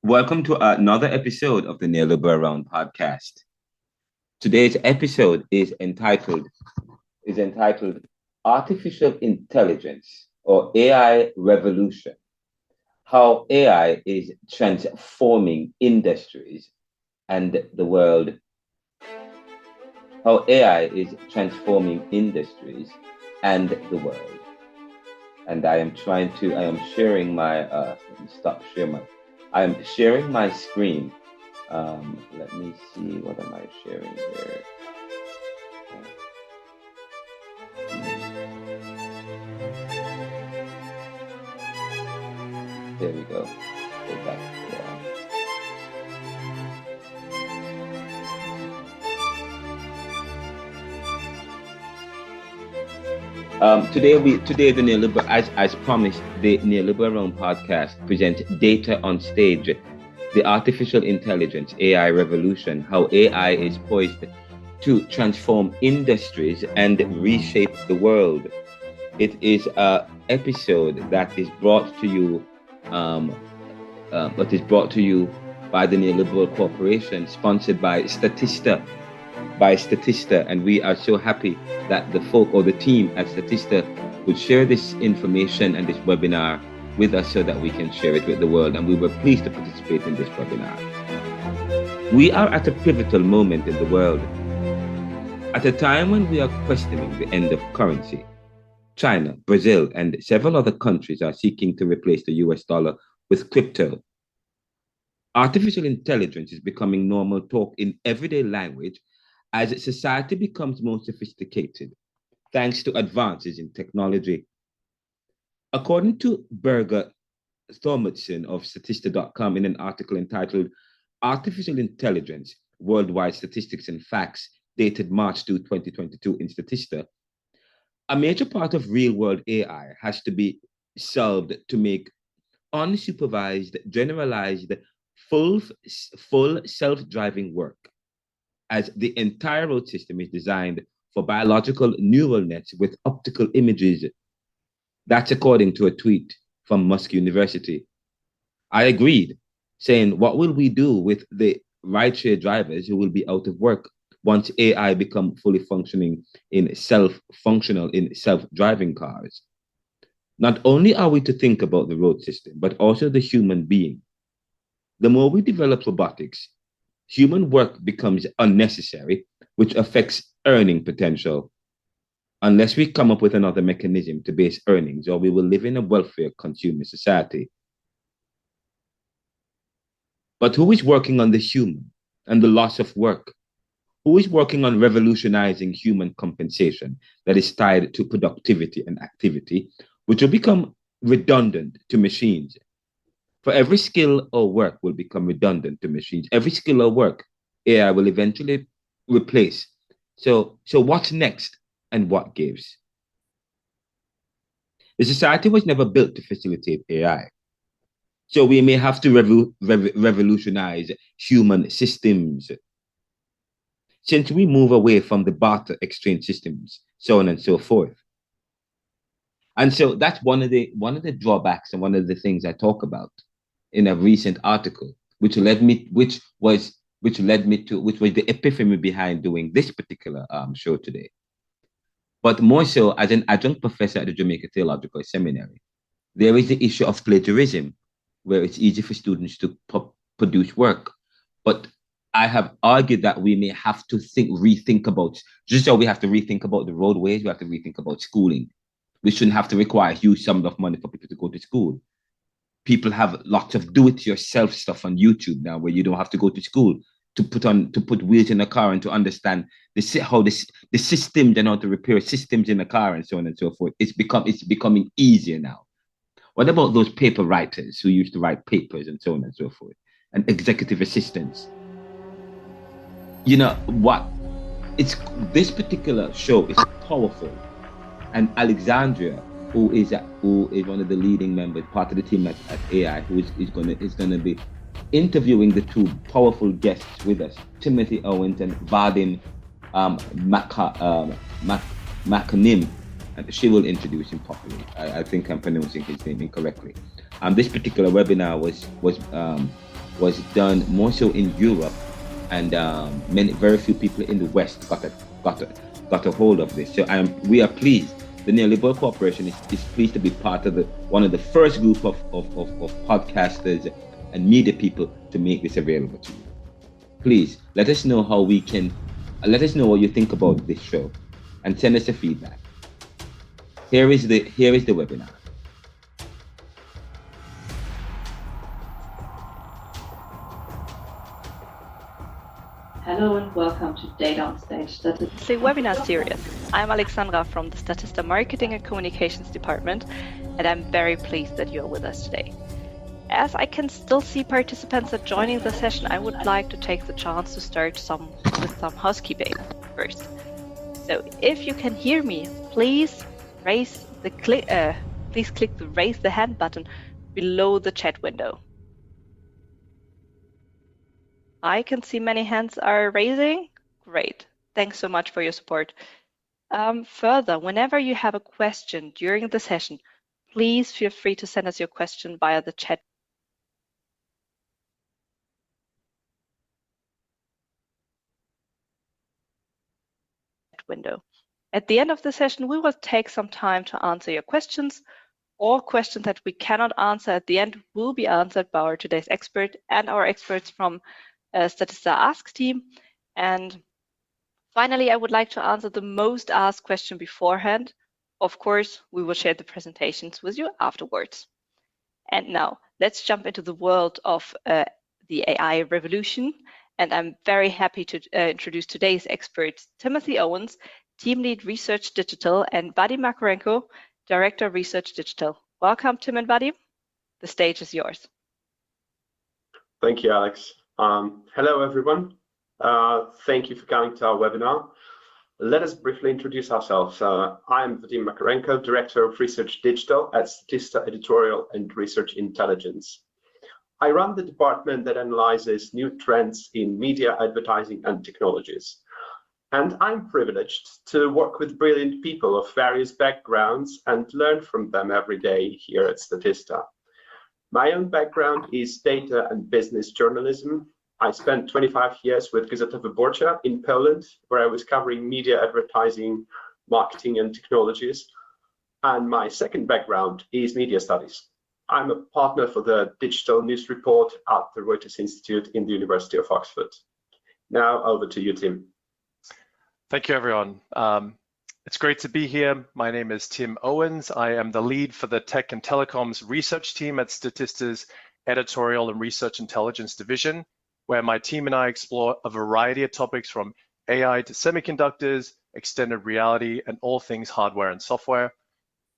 Welcome to another episode of the Neoliberal podcast. Today's episode is entitled Artificial Intelligence or AI Revolution. How AI is transforming industries and the world. How AI is transforming industries and the world. And I am sharing let me stop sharing I am sharing my screen. Let me see, what am I sharing here? There we go. Go back today the Neoliberal, as promised, the Neoliberal podcast presents Data on Stage, the artificial intelligence AI revolution, how AI is poised to transform industries and reshape the world. It is an episode that is brought to you, by the Neoliberal Corporation, sponsored by Statista. And we are so happy that the folk or the team at Statista would share this information and this webinar with us so that we can share it with the world, and we were pleased to participate in this webinar. We are at a pivotal moment in the world. At a time when we are questioning the end of currency, China, Brazil, and several other countries are seeking to replace the US dollar with crypto. Artificial intelligence is becoming normal talk in everyday language as society becomes more sophisticated, thanks to advances in technology. According to Berger Thormundson of Statista.com in an article entitled Artificial Intelligence, Worldwide Statistics and Facts, dated March 2, 2022 in Statista, a major part of real-world AI has to be solved to make unsupervised, generalized, full self-driving work, as the entire road system is designed for biological neural nets with optical images. That's according to a tweet from Musk University. I agreed, saying, what will we do with the rideshare drivers who will be out of work once AI become fully functional in self-driving cars? Not only are we to think about the road system, but also the human being. The more we develop robotics, human work becomes unnecessary, which affects earning potential. Unless we come up with another mechanism to base earnings, or we will live in a welfare consumer society. But who is working on the human and the loss of work? Who is working on revolutionizing human compensation that is tied to productivity and activity, which will become redundant to machines? For every skill or work will become redundant to machines. Every skill or work, AI will eventually replace. So what's next and what gives? The society was never built to facilitate AI. So we may have to revolutionize human systems. Since we move away from the barter exchange systems, so on and so forth. And so that's one of the drawbacks and one of the things I talk about in a recent article, which was the epiphany behind doing this particular show today. But more so, as an adjunct professor at the Jamaica Theological Seminary, there is the issue of plagiarism, where it's easy for students to produce work. But I have argued that we may have to rethink about, just so we have to rethink about the roadways, we have to rethink about schooling. We shouldn't have to require huge sums of money for people to go to school. People have lots of do-it-yourself stuff on YouTube now, where you don't have to go to school to put wheels in a car and to understand how the systems and how to repair systems in a car and so on and so forth. It's becoming easier now. What about those paper writers who used to write papers and so on and so forth, and executive assistants? You know what? This particular show is powerful, and Alexandria, who is one of the leading members, part of the team at AI, who is gonna be interviewing the two powerful guests with us, Timothy Owens and Vadim Makanim, and she will introduce him properly. I think I'm pronouncing his name incorrectly. This particular webinar was was done more so in Europe, and very few people in the West got a hold of this. So we are pleased. The Neoliberal Corporation is pleased to be part of one of the first group of podcasters and media people to make this available to you. Please let us know let us know what you think about this show, and send us a feedback. Here is the webinar. Hello and welcome to Data on Stage. It's a webinar series. I'm Alexandra from the Statista Marketing and Communications Department, and I'm very pleased that you're with us today. As I can still see participants are joining the session, I would like to take the chance to start with some housekeeping first. So if you can hear me, please click the raise the hand button below the chat window. I can see many hands are raising. Great. Thanks so much for your support. Further, whenever you have a question during the session, please feel free to send us your question via the chat window. At the end of the session, we will take some time to answer your questions. All questions that we cannot answer at the end will be answered by our today's expert and our experts from Statista Ask team. And finally, I would like to answer the most asked question beforehand. Of course, we will share the presentations with you afterwards. And now let's jump into the world of the AI revolution. And I'm very happy to introduce today's experts, Timothy Owens, Team Lead Research Digital, and Buddy Makarenko, Director Research Digital. Welcome, Tim and Buddy. The stage is yours. Thank you, Alex. Hello, everyone. Thank you for coming to our webinar. Let us briefly introduce ourselves. I'm Vadim Makarenko, Director of Research Digital at Statista Editorial and Research Intelligence. I run the department that analyzes new trends in media, advertising, and technologies. And I'm privileged to work with brilliant people of various backgrounds and learn from them every day here at Statista. My own background is data and business journalism. I spent 25 years with Gazeta Wyborcza in Poland, where I was covering media, advertising, marketing, and technologies. And my second background is media studies. I'm a partner for the Digital News Report at the Reuters Institute in the University of Oxford. Now over to you, Tim. Thank you, everyone. It's great to be here. My name is Tim Owens. I am the lead for the Tech and Telecoms research team at Statista's Editorial and Research Intelligence Division, where my team and I explore a variety of topics from AI to semiconductors, extended reality, and all things hardware and software.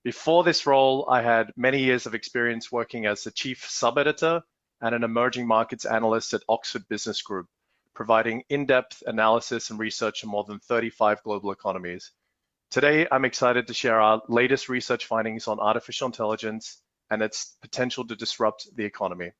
Before this role, I had many years of experience working as the chief sub-editor and an emerging markets analyst at Oxford Business Group, providing in-depth analysis and research in more than 35 global economies. Today, I'm excited to share our latest research findings on artificial intelligence and its potential to disrupt the economy.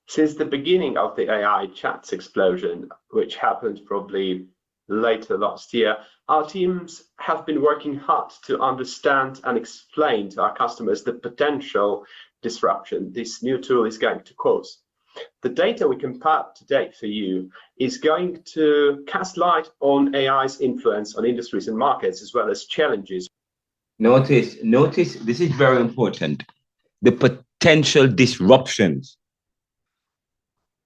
Since the beginning of the AI chats explosion, which happened probably later last year, our teams have been working hard to understand and explain to our customers the potential disruption this new tool is going to cause. The data we compiled today for you is going to cast light on AI's influence on industries and markets, as well as challenges. Notice, this is very important. The potential disruptions.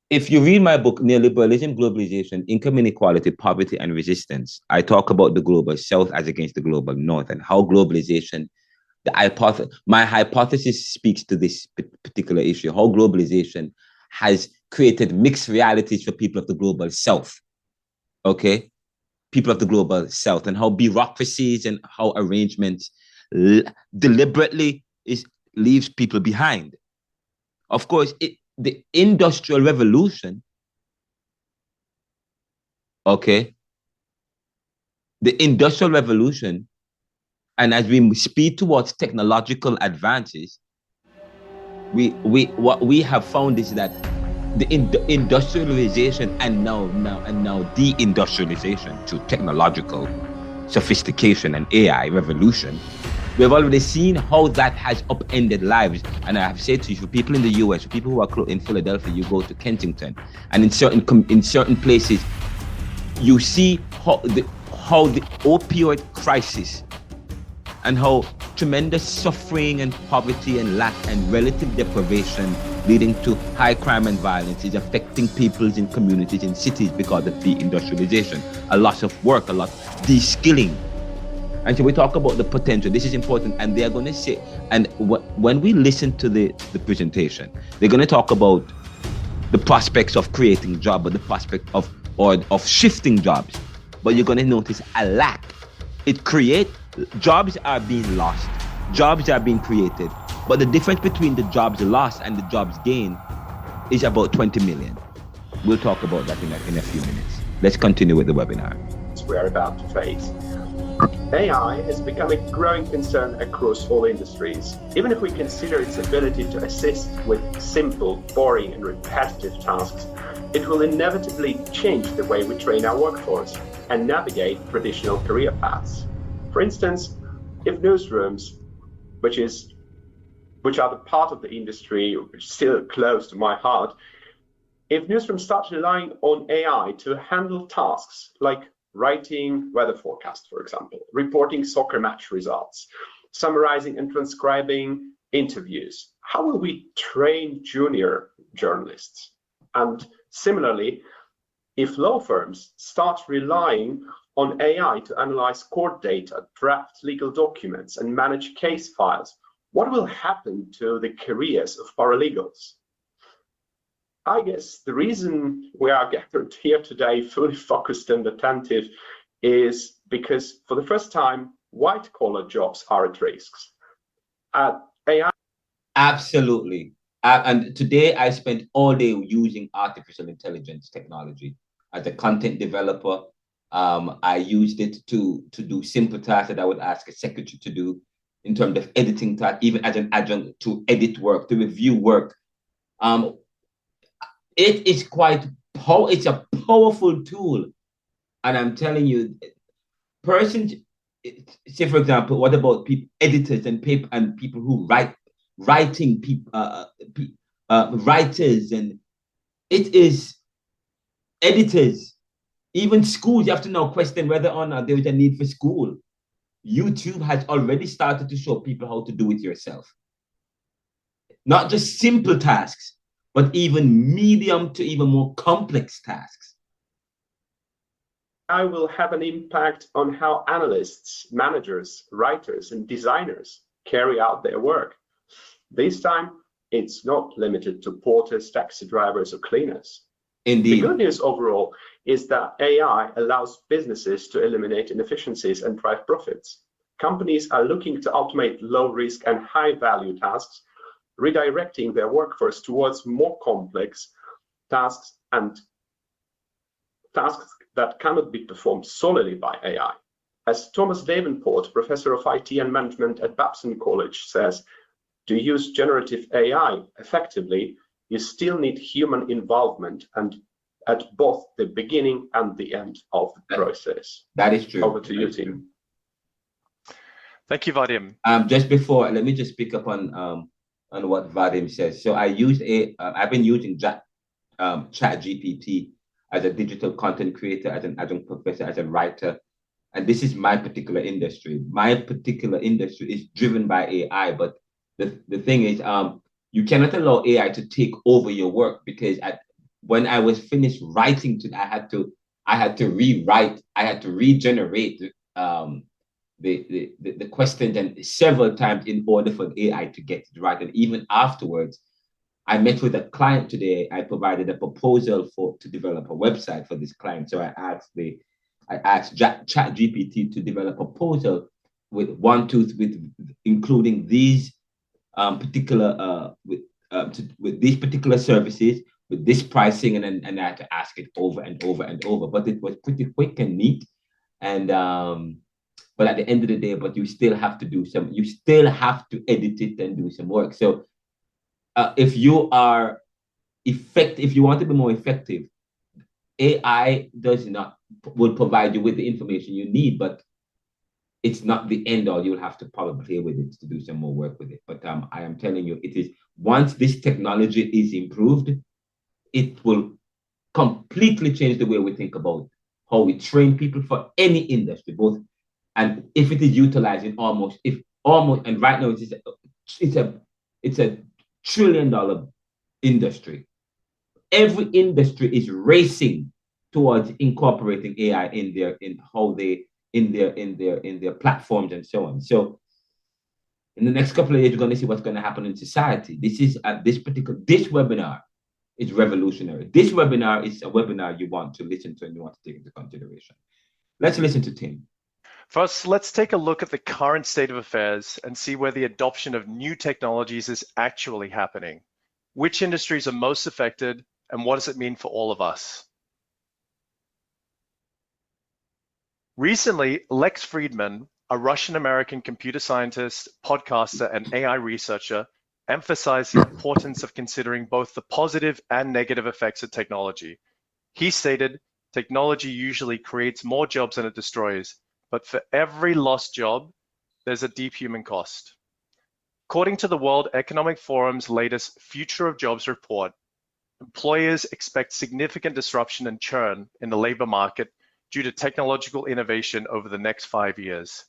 If you read my book, Neoliberalism, Globalization, Income Inequality, Poverty, and Resistance, I talk about the global South as against the global North and how globalization, my hypothesis speaks to this particular issue, how globalization has created mixed realities for people of the global South, okay? People of the global South, and how bureaucracies and how arrangements deliberately leaves people behind. Of course, the Industrial Revolution, okay? The Industrial Revolution, and as we speed towards technological advances, what we have found is that the industrialization and now deindustrialization to technological sophistication and AI revolution We've already seen how that has upended lives. And I have said to you, for people in the US, for people who are in Philadelphia, you go to Kensington, and in certain places, you see how the opioid crisis and how tremendous suffering and poverty and lack and relative deprivation leading to high crime and violence is affecting peoples in communities in cities because of deindustrialization, a loss of work, a lot of de-skilling. And so we talk about the potential. This is important, and they're going to say, and when we listen to the presentation, they're going to talk about the prospects of creating jobs, but the prospect of shifting jobs. But you're going to notice a lack. Jobs are being lost, jobs are being created, but the difference between the jobs lost and the jobs gained is about 20 million. We'll talk about that in a few minutes. Let's continue with the webinar. We are about to face. AI has become a growing concern across all industries. Even if we consider its ability to assist with simple, boring, and repetitive tasks, it will inevitably change the way we train our workforce and navigate traditional career paths. For instance, if newsrooms, which are the part of the industry which is still close to my heart, if newsrooms start relying on AI to handle tasks like writing weather forecasts, for example, reporting soccer match results, summarizing and transcribing interviews, how will we train junior journalists? And similarly, if law firms start relying on AI to analyze court data, draft legal documents, and manage case files, what will happen to the careers of paralegals? I guess the reason we are gathered here today, fully focused and attentive, is because for the first time, white-collar jobs are at risk. AI. Absolutely. And today I spent all day using artificial intelligence technology. As a content developer, I used it to do simple tasks that I would ask a secretary to do in terms of editing tasks, even as an adjunct to edit work, to review work. It is it's a powerful tool. And I'm telling you, say for example, what about people, editors and people who writing people, writers, and it is editors, even schools. You have to now question whether or not there is a need for school. YouTube has already started to show people how to do it yourself. Not just simple tasks, but even medium to even more complex tasks. AI will have an impact on how analysts, managers, writers, and designers carry out their work. This time, it's not limited to porters, taxi drivers, or cleaners. Indeed. The good news overall is that AI allows businesses to eliminate inefficiencies and drive profits. Companies are looking to automate low-risk and high-value tasks, redirecting their workforce towards more complex tasks and tasks that cannot be performed solely by AI. As Thomas Davenport, professor of IT and management at Babson College, says, to use generative AI effectively, you still need human involvement and at both the beginning and the end of the process. That is true. Over to you, Tim. Thank you, Vadim. Just before, let me just pick up on what Vadim says. So I've been using ChatGPT as a digital content creator, as an adjunct professor, as a writer. And this is my particular industry. My particular industry is driven by AI, but the thing is, you cannot allow AI to take over your work, because when I was finished writing, I had to rewrite, I had to regenerate the questions and several times in order for the AI to get it right. And even afterwards, I met with a client today. I provided a proposal to develop a website for this client. So I asked ChatGPT to develop a proposal with including these with these particular services, with this pricing, and I had to ask it over and over and over. But it was pretty quick and neat. And but at the end of the day, but you still have to edit it and do some work. So if you want to be more effective, AI will provide you with the information you need, but it's not the end all. You'll have to probably play with it to do some more work with it. But I am telling you, it is, once this technology is improved, it will completely change the way we think about how we train people for any industry, both, and if it is utilizing and right now it's a $1 trillion industry. Every industry is racing towards incorporating AI in their platforms and so on. So in the next couple of years, you're going to see what's going to happen in society. This webinar is revolutionary. This webinar is a webinar you want to listen to and you want to take into consideration. Let's listen to Tim. First, let's take a look at the current state of affairs and see where the adoption of new technologies is actually happening. Which industries are most affected, and what does it mean for all of us? Recently, Lex Friedman, a Russian-American computer scientist, podcaster, and AI researcher, emphasized the importance of considering both the positive and negative effects of technology. He stated, technology usually creates more jobs than it destroys, but for every lost job, there's a deep human cost. According to the World Economic Forum's latest Future of Jobs report, employers expect significant disruption and churn in the labor market due to technological innovation over the next 5 years.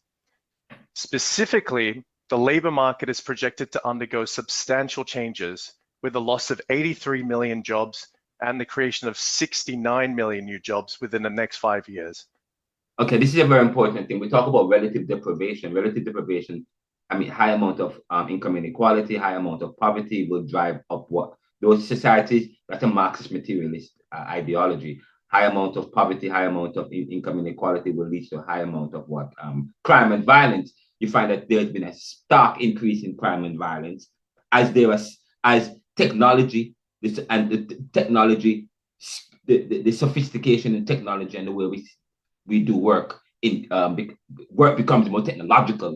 Specifically, the labor market is projected to undergo substantial changes, with the loss of 83 million jobs and the creation of 69 million new jobs within the next 5 years. Okay, this is a very important thing. We talk about relative deprivation. Relative deprivation, I mean, high amount of income inequality, high amount of poverty will drive up what those societies, that's a Marxist materialist ideology. High amount of poverty, high amount of income inequality will lead to a high amount of what? Crime and violence. You find that there's been a stark increase in crime and violence as technology, the sophistication in technology and the way we do work, work becomes more technological.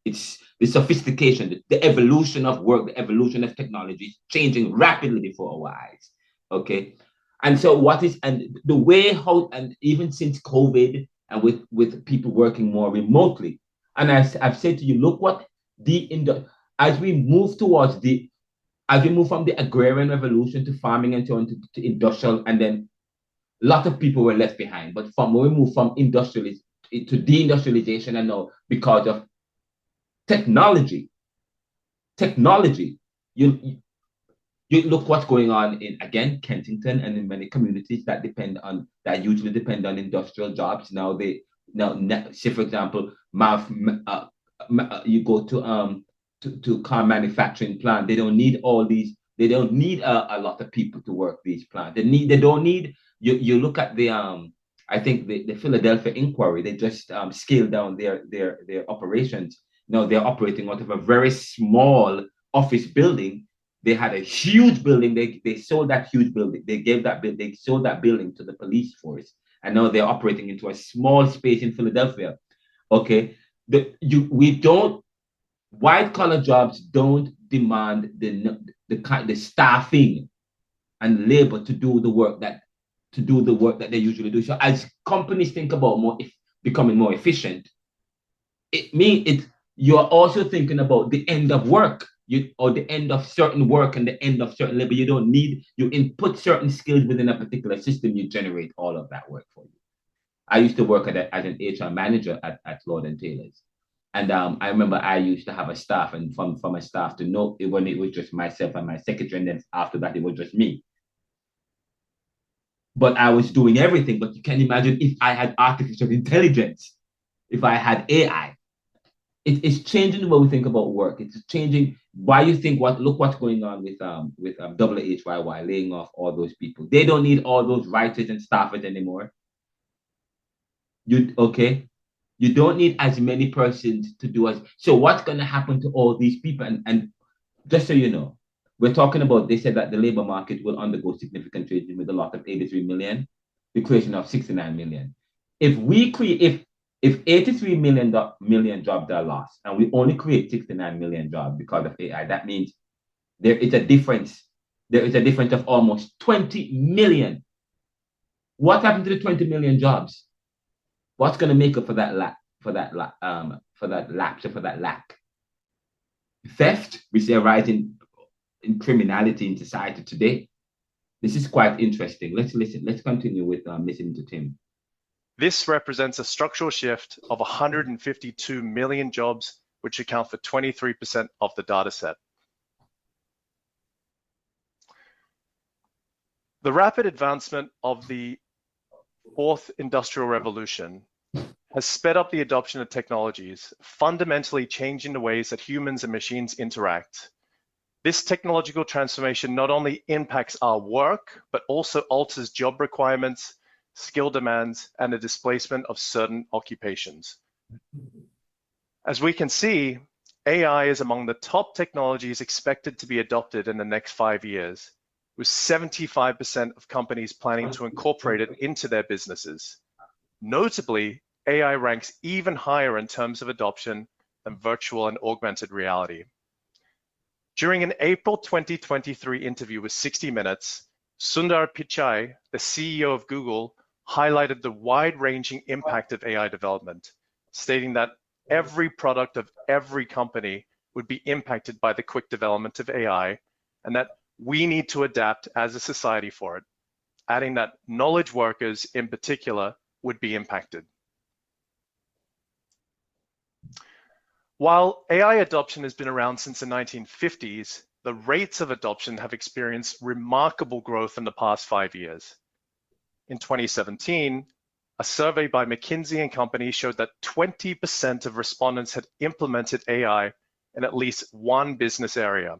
It's the sophistication, the evolution of work, the evolution of technology is changing rapidly before our eyes. Okay. And so the way how, and even since COVID and with people working more remotely, and I've said to you, look what as we move from the agrarian revolution to farming and so on to industrial, and then a lot of people were left behind. But when we move from industrialization to deindustrialization, and now because of technology, you look what's going on in, again, Kensington and in many communities that usually depend on industrial jobs. Now say for example, you go to car manufacturing plant. They don't need all these. They don't need a lot of people to work these plants. They don't need. You look at the I think the Philadelphia inquiry. They just scaled down their operations. Now they're operating out of a very small office building. They had a huge building. They sold that huge building. They sold that building to the police force, and now they're operating into a small space in Philadelphia. Okay, white collar jobs don't demand the staffing and labor to do the work that they usually do. So as companies think about becoming more efficient, you're also thinking about the end of work. Or the end of certain work and the end of certain labor. You input certain skills within a particular system, you generate all of that work for you. I used to work as an HR manager at Lord & Taylor's. And I remember I used to have a staff, and from a staff to know when it was just myself and my secretary, and then after that, it was just me. But I was doing everything. But you can imagine if I had artificial intelligence, if I had AI, it's changing the way we think about work. It's changing why you think look what's going on with WHYY laying off all those people. They don't need all those writers and staffers anymore. You don't need as many persons to do so what's going to happen to all these people? And just so you know, we're talking about, they said that the labor market will undergo significant changes with a lot of 83 million, the creation of 69 million. If 83 million jobs are lost and we only create 69 million jobs because of AI, that means there is a difference. There is a difference of almost 20 million. What happened to the 20 million jobs? What's going to make up for lack. Theft, we see a rise in criminality in society today. This is quite interesting. Let's listen. Let's continue with listening to Tim. This represents a structural shift of 152 million jobs, which account for 23% of the data set. The rapid advancement of the fourth industrial revolution has sped up the adoption of technologies, fundamentally changing the ways that humans and machines interact. This technological transformation not only impacts our work, but also alters job requirements, skill demands, and the displacement of certain occupations. As we can see, AI is among the top technologies expected to be adopted in the next 5 years, with 75% of companies planning to incorporate it into their businesses. Notably, AI ranks even higher in terms of adoption than virtual and augmented reality. During an April 2023 interview with 60 Minutes, Sundar Pichai, the CEO of Google, highlighted the wide-ranging impact of AI development, stating that every product of every company would be impacted by the quick development of AI, and that we need to adapt as a society for it, adding that knowledge workers in particular would be impacted. While AI adoption has been around since the 1950s, the rates of adoption have experienced remarkable growth in the past 5 years. In 2017, a survey by McKenzie and Company showed that 20% of respondents had implemented AI in at least one business area.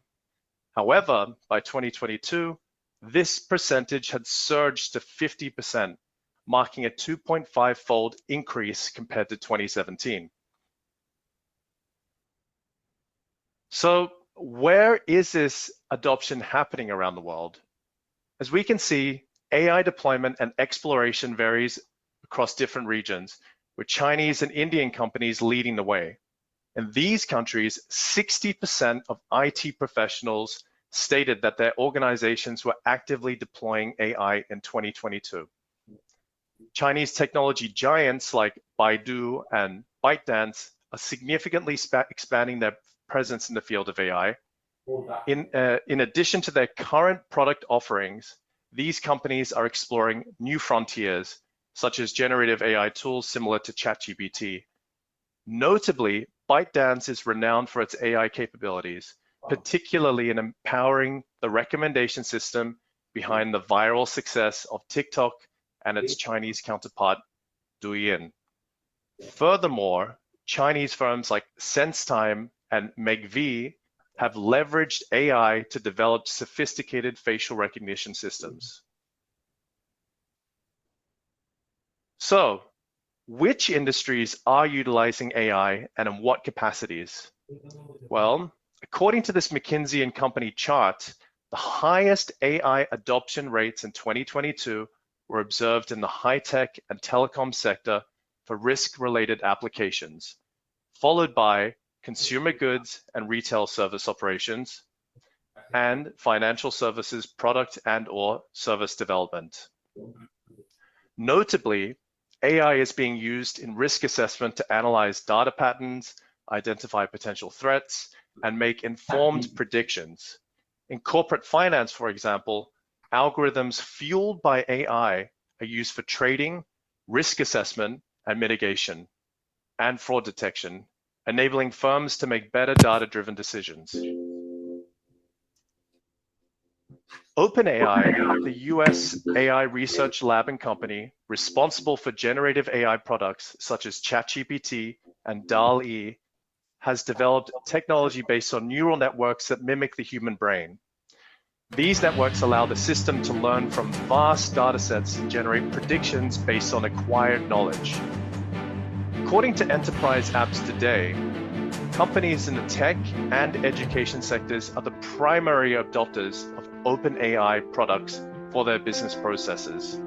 However, by 2022, this percentage had surged to 50%, marking a 2.5-fold increase compared to 2017. So where is this adoption happening around the world? As we can see, AI deployment and exploration varies across different regions, with Chinese and Indian companies leading the way. In these countries, 60% of IT professionals stated that their organizations were actively deploying AI in 2022. Chinese technology giants like Baidu and ByteDance are significantly expanding their presence in the field of AI. In addition to their current product offerings, these companies are exploring new frontiers, such as generative AI tools similar to ChatGPT. Notably, ByteDance is renowned for its AI capabilities, particularly in empowering the recommendation system behind the viral success of TikTok and its Chinese counterpart, Douyin. Furthermore, Chinese firms like SenseTime and McKenzie have leveraged AI to develop sophisticated facial recognition systems. So, which industries are utilizing AI and in what capacities? Well, according to this McKenzie and Company chart, the highest AI adoption rates in 2022 were observed in the high-tech and telecom sector for risk-related applications, followed by consumer goods and retail service operations, and financial services product and/or service development. Notably, AI is being used in risk assessment to analyze data patterns, identify potential threats, and make informed predictions. In corporate finance, for example, algorithms fueled by AI are used for trading, risk assessment and mitigation, and fraud detection, enabling firms to make better data-driven decisions. OpenAI, the US AI research lab and company responsible for generative AI products such as ChatGPT and DALL-E, has developed technology based on neural networks that mimic the human brain. These networks allow the system to learn from vast data sets and generate predictions based on acquired knowledge. According to enterprise apps today, companies in the tech and education sectors are the primary adopters of OpenAI products for their business processes.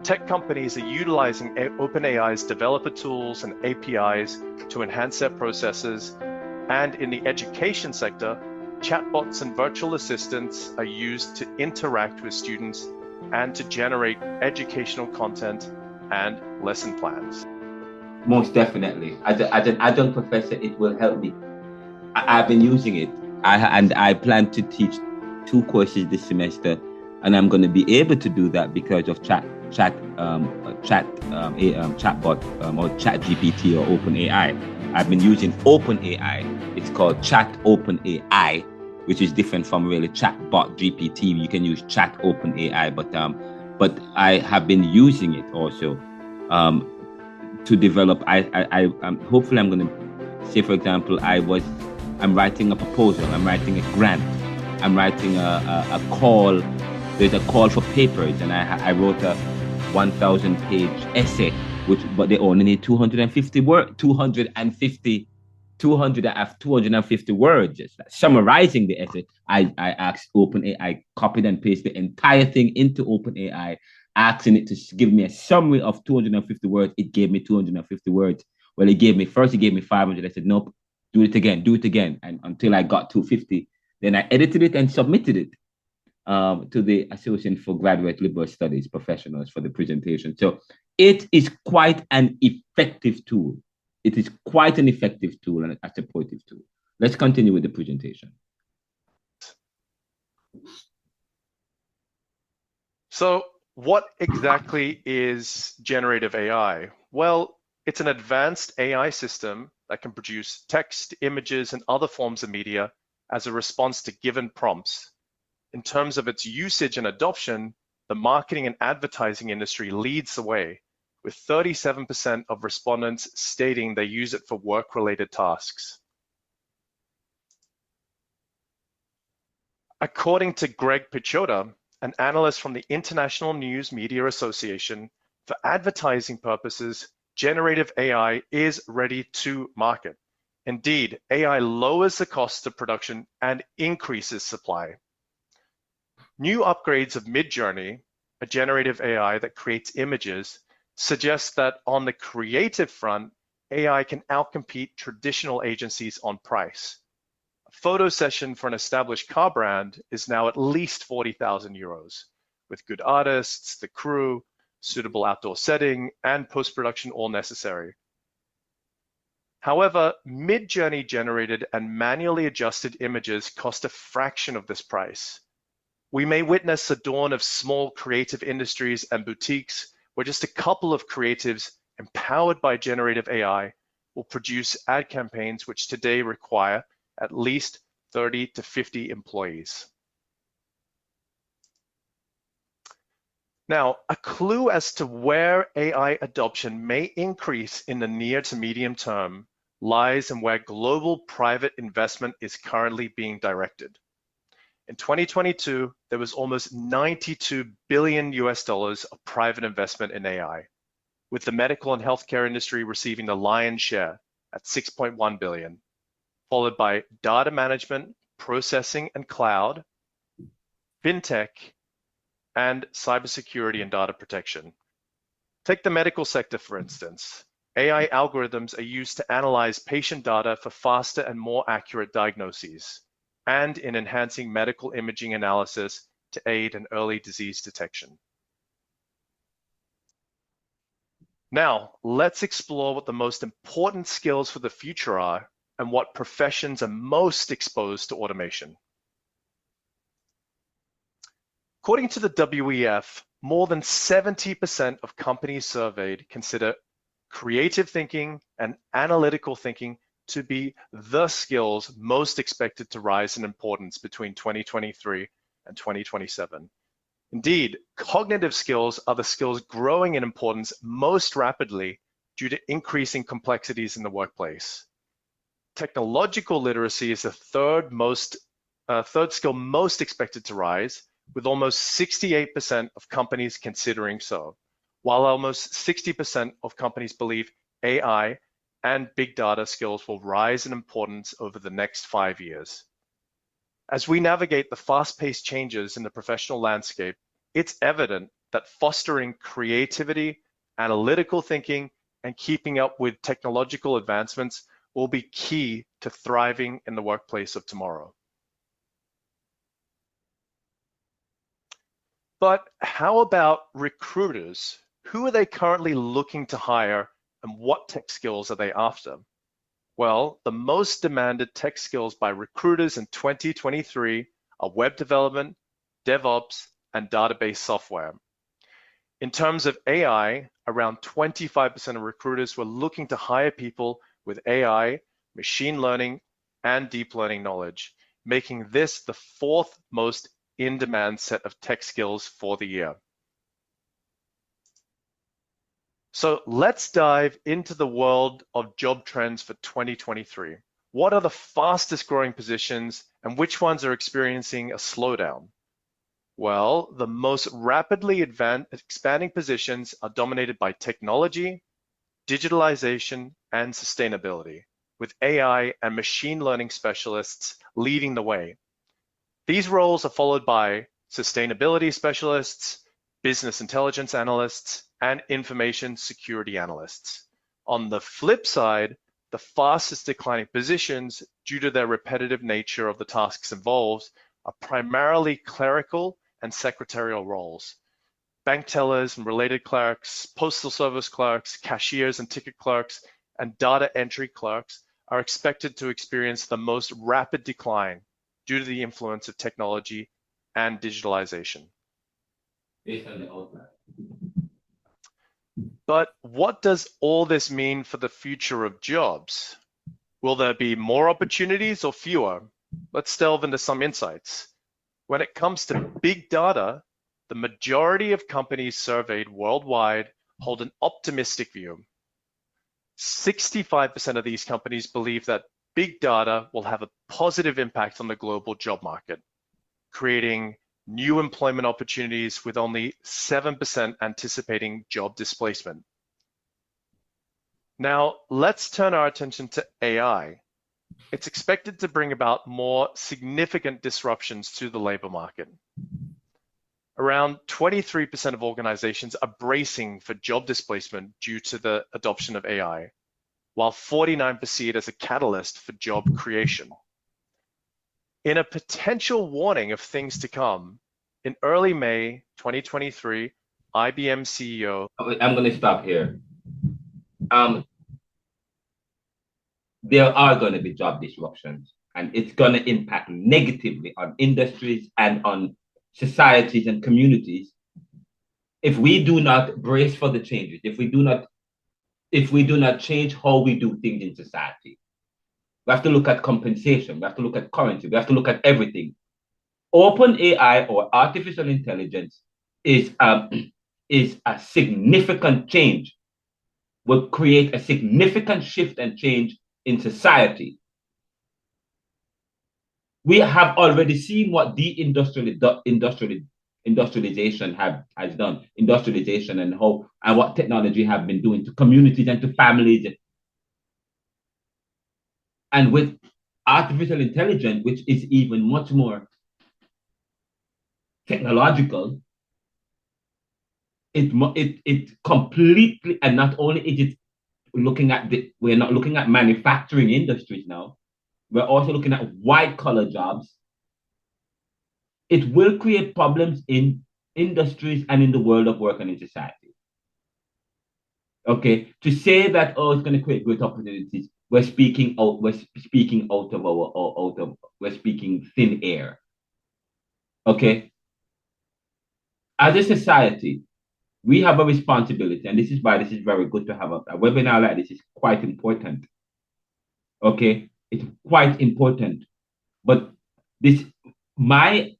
Tech companies are utilizing OpenAI's developer tools and APIs to enhance their processes, and in the education sector, chatbots and virtual assistants are used to interact with students and to generate educational content and lesson plans. Most definitely. As an adjunct professor, it will help me. I've been using it. I plan to teach 2 courses this semester, and I'm going to be able to do that because of chatbot or Chat GPT or OpenAI. I've been using OpenAI. It's called Chat OpenAI, which is different from really Chatbot GPT. You can use Chat OpenAI, but I have been using it also to develop. Hopefully I'm going to say, for example, I'm writing a proposal, I'm writing a grant, I'm writing a call. There's a call for papers, and I wrote a 1,000 page essay, but they only need 250 words, summarizing the essay. I asked OpenAI, copied and pasted the entire thing into OpenAI, asking it to give me a summary of 250 words. It gave me 250 words. Well, it gave me 500. I said, nope, do it again. And until I got 250, then I edited it and submitted it to the Association for Graduate Liberal Studies Professionals for the presentation. So it is quite an effective tool. It is quite an effective tool and a supportive tool. Let's continue with the presentation. So what exactly is generative AI? Well, it's an advanced AI system that can produce text, images, and other forms of media as a response to given prompts. In terms of its usage and adoption, the marketing and advertising industry leads the way, with 37% of respondents stating they use it for work-related tasks. According to Greg Pichota, an analyst from the International News Media Association, for advertising purposes, generative AI is ready to market. Indeed, AI lowers the cost of production and increases supply. New upgrades of Midjourney, a generative AI that creates images, suggest that on the creative front, AI can outcompete traditional agencies on price. A photo session for an established car brand is now at least 40,000 euros, with good artists, the crew, suitable outdoor setting, and post-production all necessary. However, Midjourney generated and manually adjusted images cost a fraction of this price. We may witness the dawn of small creative industries and boutiques where just a couple of creatives empowered by generative AI will produce ad campaigns which today require at least 30 to 50 employees. Now, a clue as to where AI adoption may increase in the near to medium term lies in where global private investment is currently being directed. In 2022, there was almost 92 billion US dollars of private investment in AI, with the medical and healthcare industry receiving the lion's share at 6.1 billion, followed by data management, processing and cloud, fintech, and cybersecurity and data protection. Take the medical sector, for instance. AI algorithms are used to analyze patient data for faster and more accurate diagnoses, and in enhancing medical imaging analysis to aid in early disease detection. Now, let's explore what the most important skills for the future are and what professions are most exposed to automation. According to the WEF, more than 70% of companies surveyed consider creative thinking and analytical thinking to be the skills most expected to rise in importance between 2023 and 2027. Indeed, cognitive skills are the skills growing in importance most rapidly due to increasing complexities in the workplace. Technological literacy is the third skill most expected to rise, with almost 68% of companies considering so, while almost 60% of companies believe AI and big data skills will rise in importance over the next 5 years. As we navigate the fast-paced changes in the professional landscape, it's evident that fostering creativity, analytical thinking, and keeping up with technological advancements will be key to thriving in the workplace of tomorrow. But how about recruiters? Who are they currently looking to hire And what tech skills are they after? Well, the most demanded tech skills by recruiters in 2023 are web development, DevOps, and database software. In terms of AI, around 25% of recruiters were looking to hire people with AI, machine learning, and deep learning knowledge, making this the fourth most in-demand set of tech skills for the year. So let's dive into the world of job trends for 2023. What are the fastest growing positions and which ones are experiencing a slowdown? Well, the most rapidly expanding positions are dominated by technology, digitalization, and sustainability, with AI and machine learning specialists leading the way. These roles are followed by sustainability specialists, business intelligence analysts, and information security analysts. On the flip side, the fastest declining positions, due to their repetitive nature of the tasks involved, are primarily clerical and secretarial roles. Bank tellers and related clerks, postal service clerks, cashiers and ticket clerks, and data entry clerks are expected to experience the most rapid decline due to the influence of technology and digitalization. Based on the outline. But what does all this mean for the future of jobs? Will there be more opportunities or fewer? Let's delve into some insights. When it comes to big data, the majority of companies surveyed worldwide hold an optimistic view. 65% of these companies believe that big data will have a positive impact on the global job market, creating new employment opportunities, with only 7% anticipating job displacement. Now, let's turn our attention to AI. It's expected to bring about more significant disruptions to the labor market. Around 23% of organizations are bracing for job displacement due to the adoption of AI, while 49% see it as a catalyst for job creation. In a potential warning of things to come, in early May 2023, IBM CEO... I'm going to stop here. There are going to be job disruptions, and it's going to impact negatively on industries and on societies and communities if we do not brace for the changes, if we do not change how we do things in society. We have to look at compensation, we have to look at currency, we have to look at everything. Open AI or artificial intelligence is a significant change, will create a significant shift and change in society. We have already seen what industrialization has done, industrialization and what technology have been doing to communities and to families. And with artificial intelligence, which is even much more technological, it completely, and not only is it looking at we're not looking at manufacturing industries now, we're also looking at white collar jobs. It will create problems in industries and in the world of work and in society. Okay, to say that, oh, it's going to create great opportunities, we're speaking thin air. Okay, as a society, we have a responsibility, and this is why this is very good to have a webinar like this. Is quite important. Okay, it's quite important. But this, my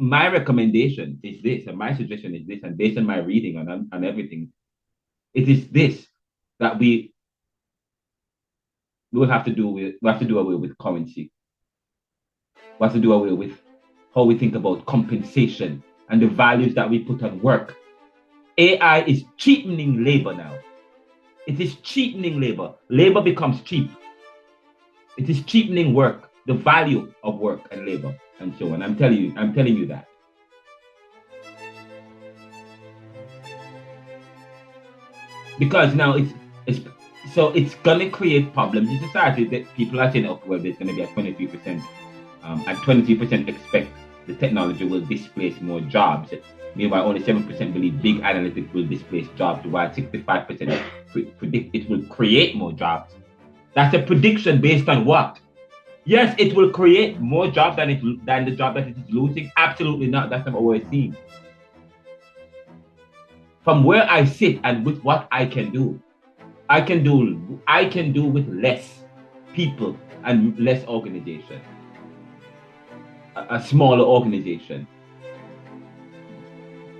recommendation is this, and my suggestion is this, and based on my reading and everything, it is this that we will have to do with. We have to do away with currency. We have to do away with how we think about compensation and the values that we put on work. AI is cheapening labor now. It is cheapening labor. Labor becomes cheap. It is cheapening work, the value of work and labor, and so on. I'm telling you that. Because now it's gonna create problems in society that people are saying, oh, well, there's gonna be a 23%, and 23% expect the technology will displace more jobs. Meanwhile, only 7% believe big analytics will displace jobs, while 65% predict it will create more jobs. That's a prediction based on what? Yes, it will create more jobs than the job that it is losing. Absolutely not. That's not what we're seeing. From where I sit and with what I can do, I can do with less people and less organization. A smaller organization.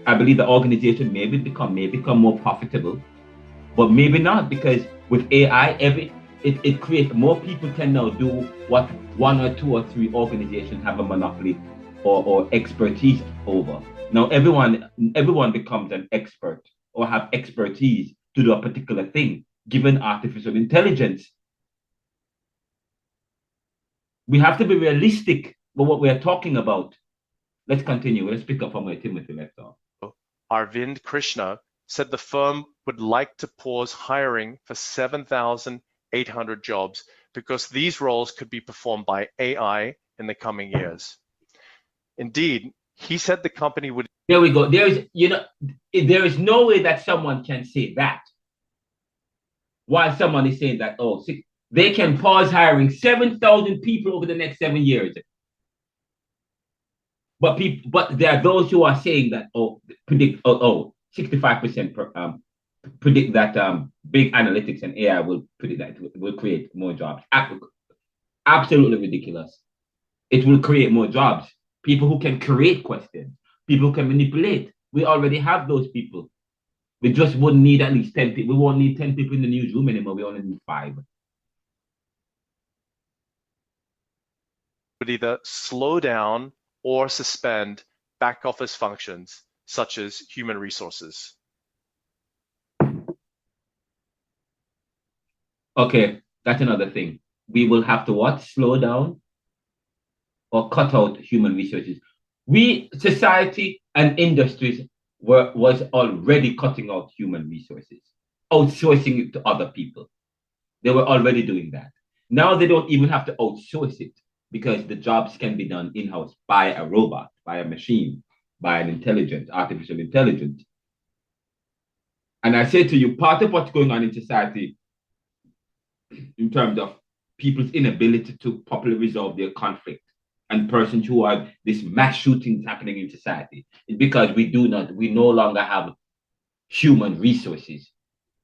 I believe the organization may become more profitable, but maybe not, because with AI, it creates more people can now do what 1 or 2 or 3 organizations have a monopoly or expertise over. Now everyone becomes an expert or have expertise to do a particular thing, given artificial intelligence. We have to be realistic with what we are talking about. Let's continue. Let's pick up from where Timothy left off. Arvind Krishna said the firm would like to pause hiring for 7,800 jobs because these roles could be performed by AI in the coming years. Indeed, he said the company would. There we go. There is no way that someone can say that while someone is saying that, they can pause hiring 7,000 people over the next 7 years. But there are those who are saying that, 65% predict that big analytics and AI will predict that it will create more jobs. Absolutely ridiculous. It will create more jobs. People who can create questions, people who can manipulate. We already have those people. We just wouldn't need at least 10 people. We won't need 10 people in the newsroom anymore. We only need 5. Would either slow down or suspend back office functions such as human resources. Okay, that's another thing. We will have to what? Slow down or cut out human resources. Society and industries was already cutting out human resources, outsourcing it to other people. They were already doing that. Now they don't even have to outsource it, because the jobs can be done in-house by a robot, by a machine, by an artificial intelligence. And I say to you, part of what's going on in society in terms of people's inability to properly resolve their conflict and persons who are this mass shootings happening in society is because we no longer have human resources.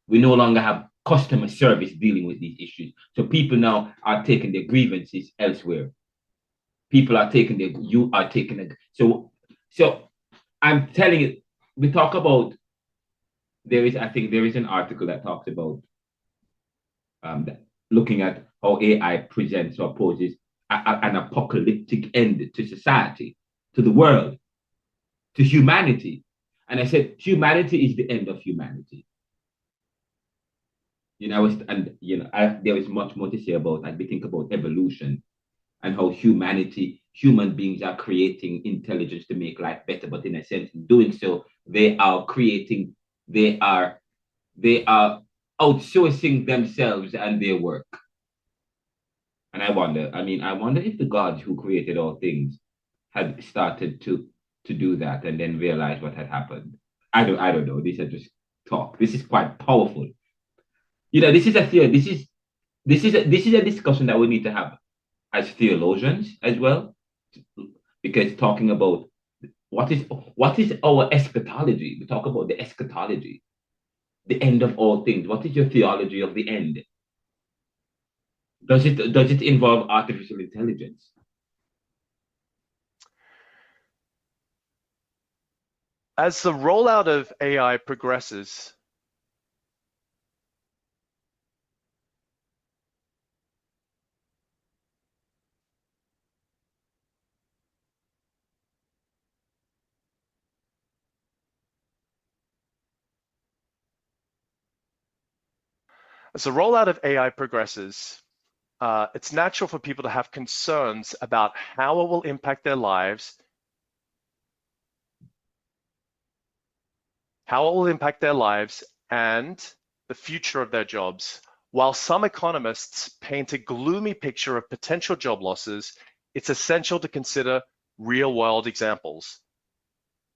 We no longer have customer service dealing with these issues. So people now are taking their grievances elsewhere. People are so I'm telling you, we talk about, there is an article that talks about looking at how AI presents or poses an apocalyptic end to society, to the world, to humanity. And I said, humanity is the end of humanity. There is much more to say about, as we think about evolution and how human beings are creating intelligence to make life better, but in a sense, in doing so, they are outsourcing themselves and their work. And I wonder if the gods who created all things had started to do that and then realized what had happened. I don't know. These are just talk. This is quite powerful. This is a theory. This is a discussion that we need to have as theologians as well, because talking about what is our eschatology. We talk about the eschatology, the end of all things. What is your theology of the end? Does it involve artificial intelligence? As the rollout of AI progresses, it's natural for people to have concerns about how it will impact their lives, and the future of their jobs. While some economists paint a gloomy picture of potential job losses, it's essential to consider real-world examples.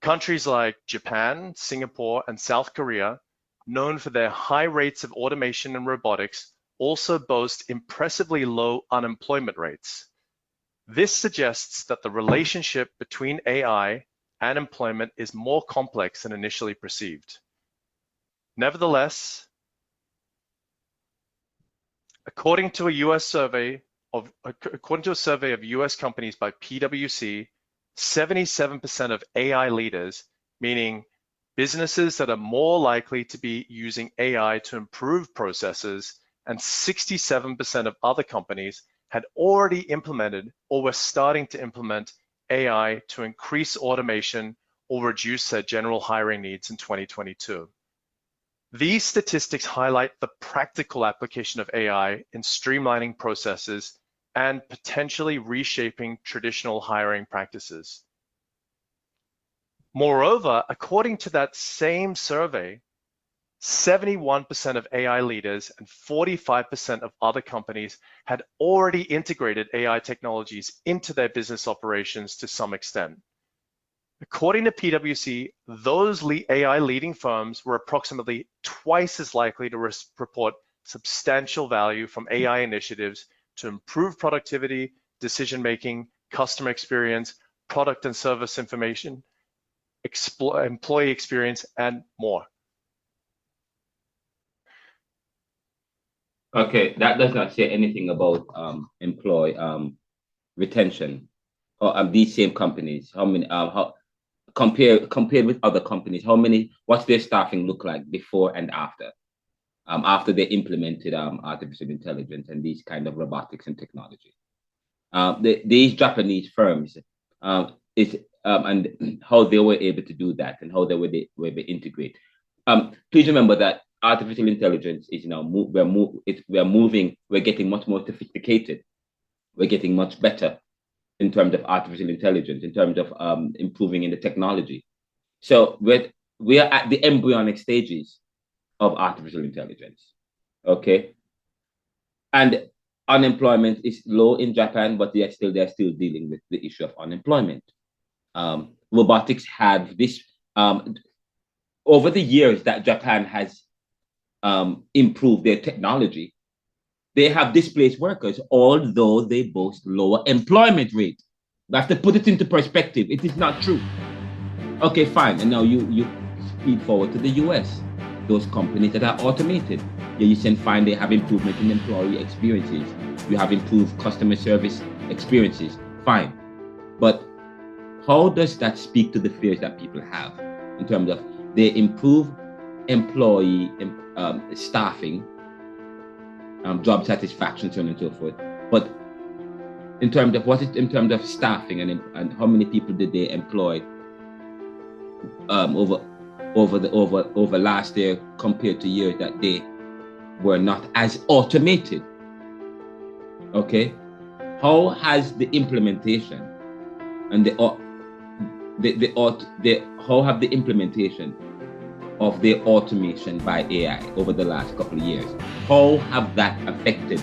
Countries like Japan, Singapore, and South Korea, known for their high rates of automation and robotics, also boast impressively low unemployment rates. This suggests that the relationship between AI and employment is more complex than initially perceived. Nevertheless, according to a survey of US companies by PwC, 77% of AI leaders, meaning businesses that are more likely to be using AI to improve processes, and 67% of other companies had already implemented or were starting to implement AI to increase automation or reduce their general hiring needs in 2022. These statistics highlight the practical application of AI in streamlining processes and potentially reshaping traditional hiring practices. Moreover, according to that same survey, 71% of AI leaders and 45% of other companies had already integrated AI technologies into their business operations to some extent. According to PwC, those AI leading firms were approximately twice as likely to report substantial value from AI initiatives to improve productivity, decision-making, customer experience, product and service information, employee experience, and more. Okay, that does not say anything about employee retention. Or these same companies, how many? Compared with other companies, what's their staffing look like before and after they implemented artificial intelligence and these kind of robotics and technology? These Japanese firms and how they were able to do that and how they were able to integrate. Please remember that artificial intelligence is now we're getting much more sophisticated. We're getting much better in terms of artificial intelligence, in terms of improving in the technology. So we are at the embryonic stages of artificial intelligence, okay? And unemployment is low in Japan, but they're still dealing with the issue of unemployment. Robotics have this, over the years that Japan has improved their technology, they have displaced workers, although they boast lower employment rate. We have to put it into perspective. It is not true. Okay, fine. And now you speed forward to the US. Those companies that are automated, you can find they have improvement in employee experiences. You have improved customer service experiences. Fine. But how does that speak to the fears that people have in terms of they improve employee staffing, job satisfaction, so on and so forth. But in terms of staffing and how many people did they employ over last year compared to years that they were not as automated? Okay, how has the implementation and how have the implementation of the automation by AI over the last couple of years, how have that affected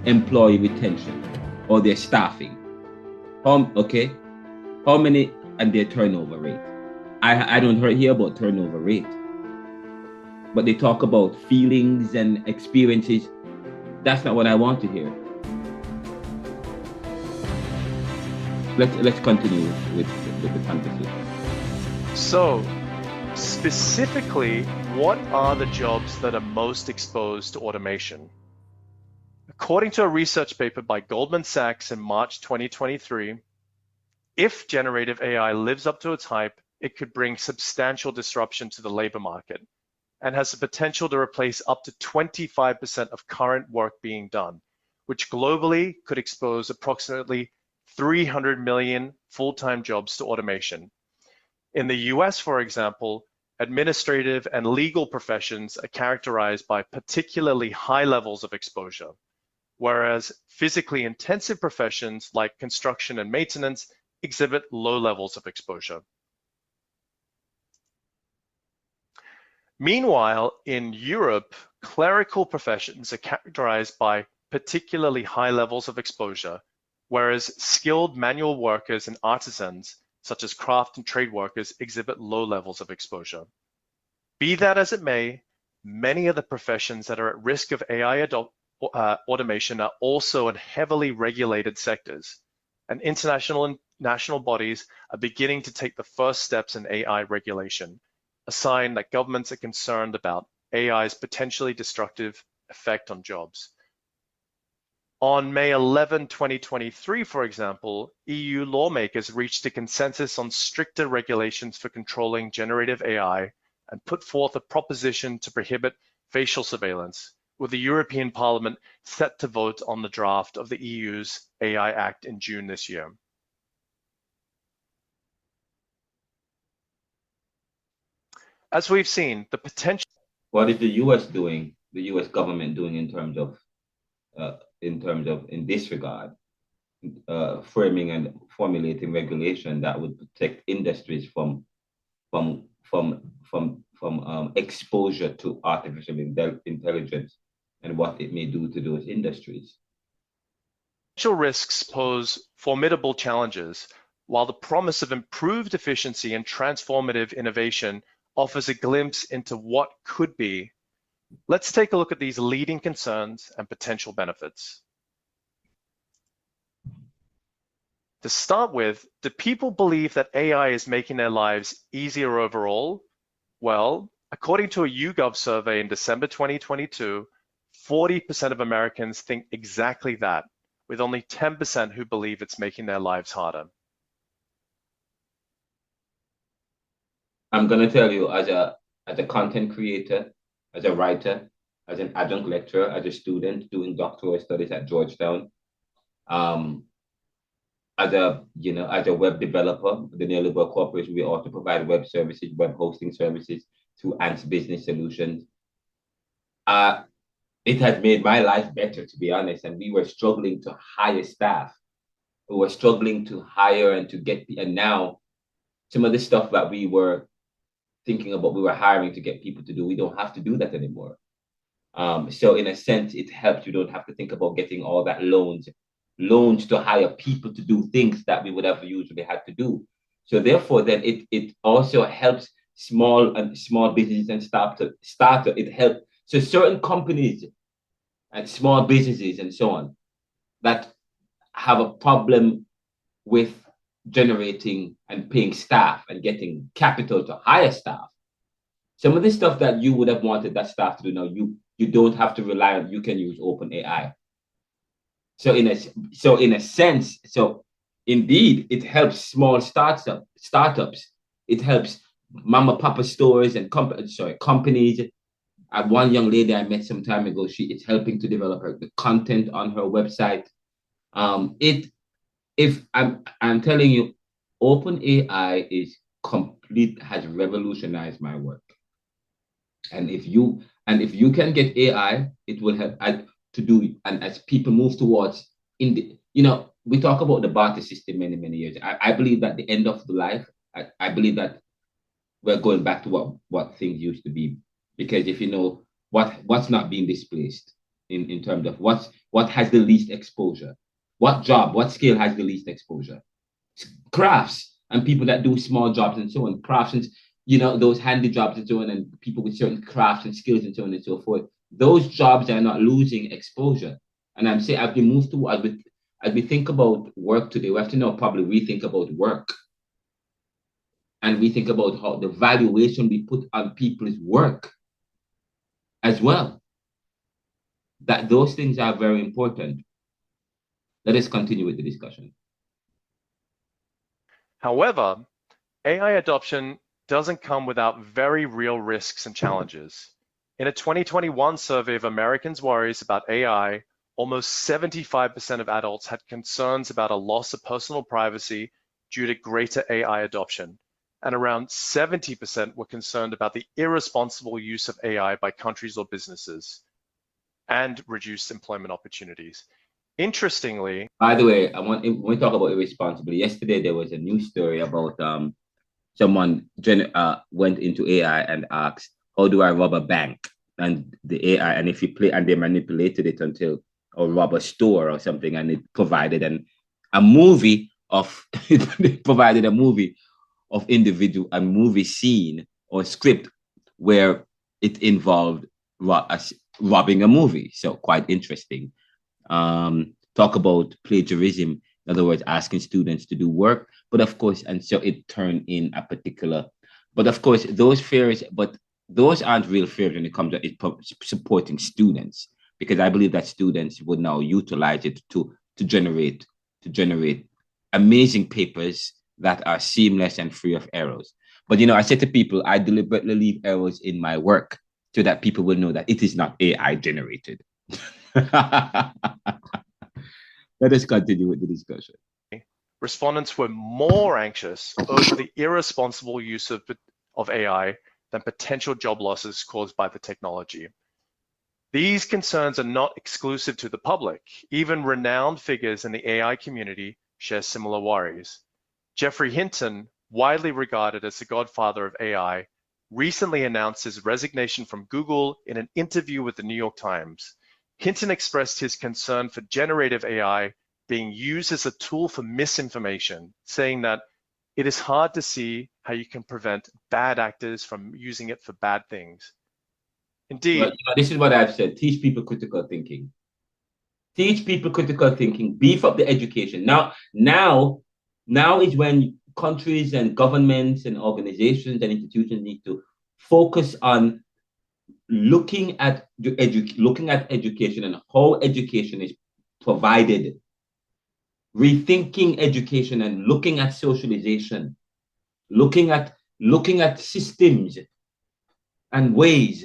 employee retention or their staffing? How many and their turnover rate? I don't hear about turnover rate, but they talk about feelings and experiences. That's not what I want to hear. Let's continue with the conversation. So, specifically, what are the jobs that are most exposed to automation? According to a research paper by Goldman Sachs in March 2023, if generative AI lives up to its hype, it could bring substantial disruption to the labor market and has the potential to replace up to 25% of current work being done, which globally could expose approximately 300 million full-time jobs to automation. In the US, for example, administrative and legal professions are characterized by particularly high levels of exposure, whereas physically intensive professions like construction and maintenance exhibit low levels of exposure. Meanwhile, in Europe, clerical professions are characterized by particularly high levels of exposure, whereas skilled manual workers and artisans, such as craft and trade workers, exhibit low levels of exposure. Be that as it may, many of the professions that are at risk of AI automation are also in heavily regulated sectors, and international and national bodies are beginning to take the first steps in AI regulation, a sign that governments are concerned about AI's potentially destructive effect on jobs. On May 11, 2023, for example, EU lawmakers reached a consensus on stricter regulations for controlling generative AI and put forth a proposition to prohibit facial surveillance, with the European Parliament set to vote on the draft of the EU's AI Act in June this year. As we've seen, the potential... What is the US doing, the US government doing in terms of in this regard, framing and formulating regulation that would protect industries from exposure to artificial intelligence and what it may do to those industries? Potential risks pose formidable challenges, while the promise of improved efficiency and transformative innovation offers a glimpse into what could be. Let's take a look at these leading concerns and potential benefits. To start with, do people believe that AI is making their lives easier overall? Well, according to a YouGov survey in December 2022, 40% of Americans think exactly that, with only 10% who believe it's making their lives harder. I'm going to tell you, as a content creator, as a writer, as an adjunct lecturer, as a student doing doctoral studies at Georgetown, as a web developer, the Neoliberal Corporation, we also provide web services, web hosting services through Ants Business Solutions. It has made my life better, to be honest. And we were struggling to hire staff. We were struggling to hire and to get, and now some of the stuff that we were thinking about, we were hiring to get people to do, we don't have to do that anymore. So in a sense, it helps. You don't have to think about getting all that loans to hire people to do things that we would have usually had to do. So therefore, then it also helps small businesses and startup. It helps. So certain companies and small businesses and so on that have a problem with generating and paying staff and getting capital to hire staff. Some of the stuff that you would have wanted that staff to do now, you don't have to rely on. You can use OpenAI. So in a sense, indeed, it helps small startups. It helps mama papa stores and companies. One young lady I met some time ago, it's helping to develop the content on her website. If I'm telling you, OpenAI has revolutionized my work. And if you can get AI, it will help to do. And as people move towards we talk about the barter system many years. I believe that the end of the life, I believe that we're going back to what things used to be. Because if you know what's not being displaced in terms of what has the least exposure, what skill has the least exposure? Crafts and people that do small jobs and so on, crafts and those handy jobs and so on, and people with certain crafts and skills and so on and so forth. Those jobs are not losing exposure. And I'm saying as we move to as we think about work today, we have to now probably rethink about work. And we think about how the valuation we put on people's work as well. That those things are very important. Let us continue with the discussion. However, AI adoption doesn't come without very real risks and challenges. In a 2021 survey of Americans' worries about AI, almost 75% of adults had concerns about a loss of personal privacy due to greater AI adoption, and around 70% were concerned about the irresponsible use of AI by countries or businesses and reduced employment opportunities. Interestingly, by the way, when we talk about irresponsible, yesterday there was a news story about someone went into AI and asked, "How do I rob a bank?" And the AI, and they manipulated it until or rob a store or something, and it provided a movie of it provided a movie of a movie scene or script where it involved robbing a movie. So quite interesting. Talk about plagiarism, in other words, asking students to do work, but of course, and so it turned in a particular, but of course, those fears, but those aren't real fears when it comes to it supporting students, because I believe that students would now utilize it to generate amazing papers that are seamless and free of errors. But I say to people, I deliberately leave errors in my work so that people will know that it is not AI generated. Let us continue with the discussion. Respondents were more anxious over the irresponsible use of AI than potential job losses caused by the technology. These concerns are not exclusive to the public. Even renowned figures in the AI community share similar worries. Geoffrey Hinton, widely regarded as the godfather of AI, recently announced his resignation from Google in an interview with the New York Times. Hinton expressed his concern for generative AI being used as a tool for misinformation, saying that it is hard to see how you can prevent bad actors from using it for bad things. Indeed. Well, this is what I've said. Teach people critical thinking. Teach people critical thinking. Beef up the education. Now is when countries and governments and organizations and institutions need to focus on looking at education and how education is provided, rethinking education and looking at socialization, looking at systems and ways,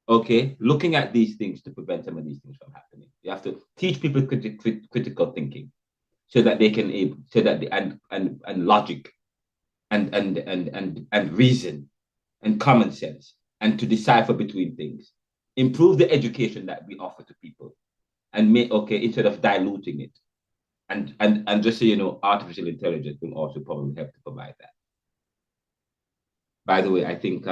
okay, looking at these things to prevent some of these things from happening. You have to teach people critical thinking so that they can and logic and reason and common sense, and to decipher between things. Improve the education that we offer to people, and instead of diluting it. And just so you know, artificial intelligence will also probably help to provide that. By the way, I think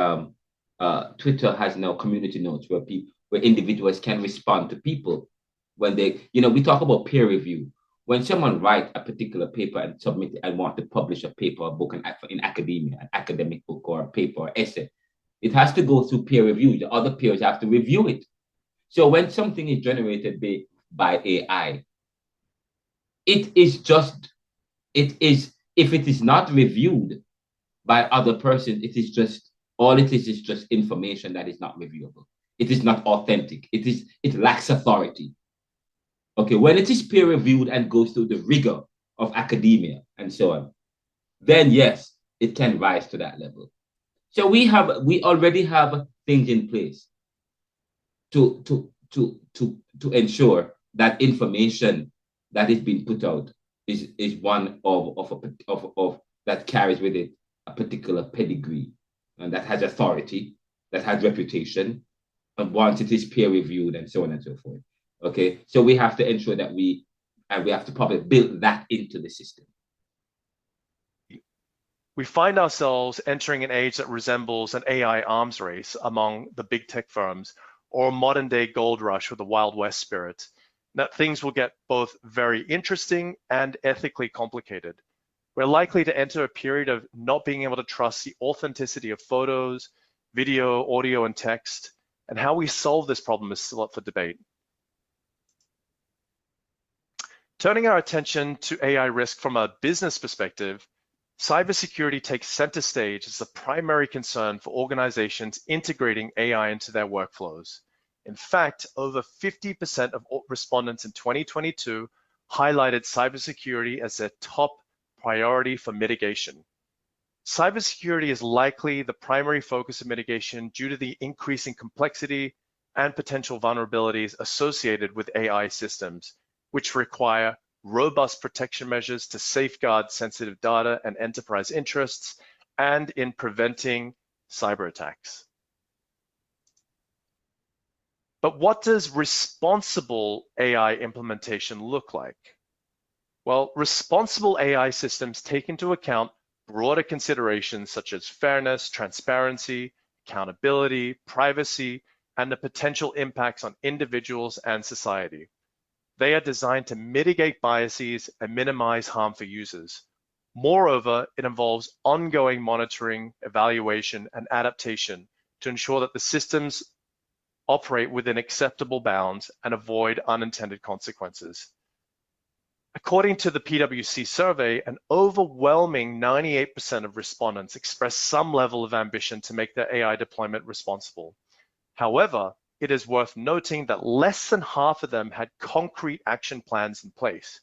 Twitter has now community notes where individuals can respond to people when they, we talk about peer review. When someone writes a particular paper and submit it and want to publish a paper or book in academia, an academic book or a paper or essay, it has to go through peer review. The other peers have to review it. So when something is generated by AI, if it is not reviewed by other persons, it is just information that is not reviewable. It is not authentic. It lacks authority. Okay, when it is peer reviewed and goes through the rigor of academia and so on, then yes, it can rise to that level. So we already have things in place to ensure that information that is being put out is one of that carries with it a particular pedigree, and that has authority, that has reputation, and once it is peer reviewed and so on and so forth. Okay, so we have to ensure that we have to probably build that into the system. We find ourselves entering an age that resembles an AI arms race among the big tech firms, or a modern day gold rush with a Wild West spirit. That things will get both very interesting and ethically complicated. We're likely to enter a period of not being able to trust the authenticity of photos, video, audio, and text, and how we solve this problem is still up for debate. Turning our attention to AI risk from a business perspective, cybersecurity takes center stage as the primary concern for organizations integrating AI into their workflows. In fact, over 50% of respondents in 2022 highlighted cybersecurity as their top priority for mitigation. Cybersecurity is likely the primary focus of mitigation due to the increasing complexity and potential vulnerabilities associated with AI systems, which require robust protection measures to safeguard sensitive data and enterprise interests, and in preventing cyber attacks. But what does responsible AI implementation look like? Well, responsible AI systems take into account broader considerations such as fairness, transparency, accountability, privacy, and the potential impacts on individuals and society. They are designed to mitigate biases and minimize harm for users. Moreover, it involves ongoing monitoring, evaluation, and adaptation to ensure that the systems operate within acceptable bounds and avoid unintended consequences. According to the PwC survey, an overwhelming 98% of respondents expressed some level of ambition to make their AI deployment responsible. However, it is worth noting that less than half of them had concrete action plans in place.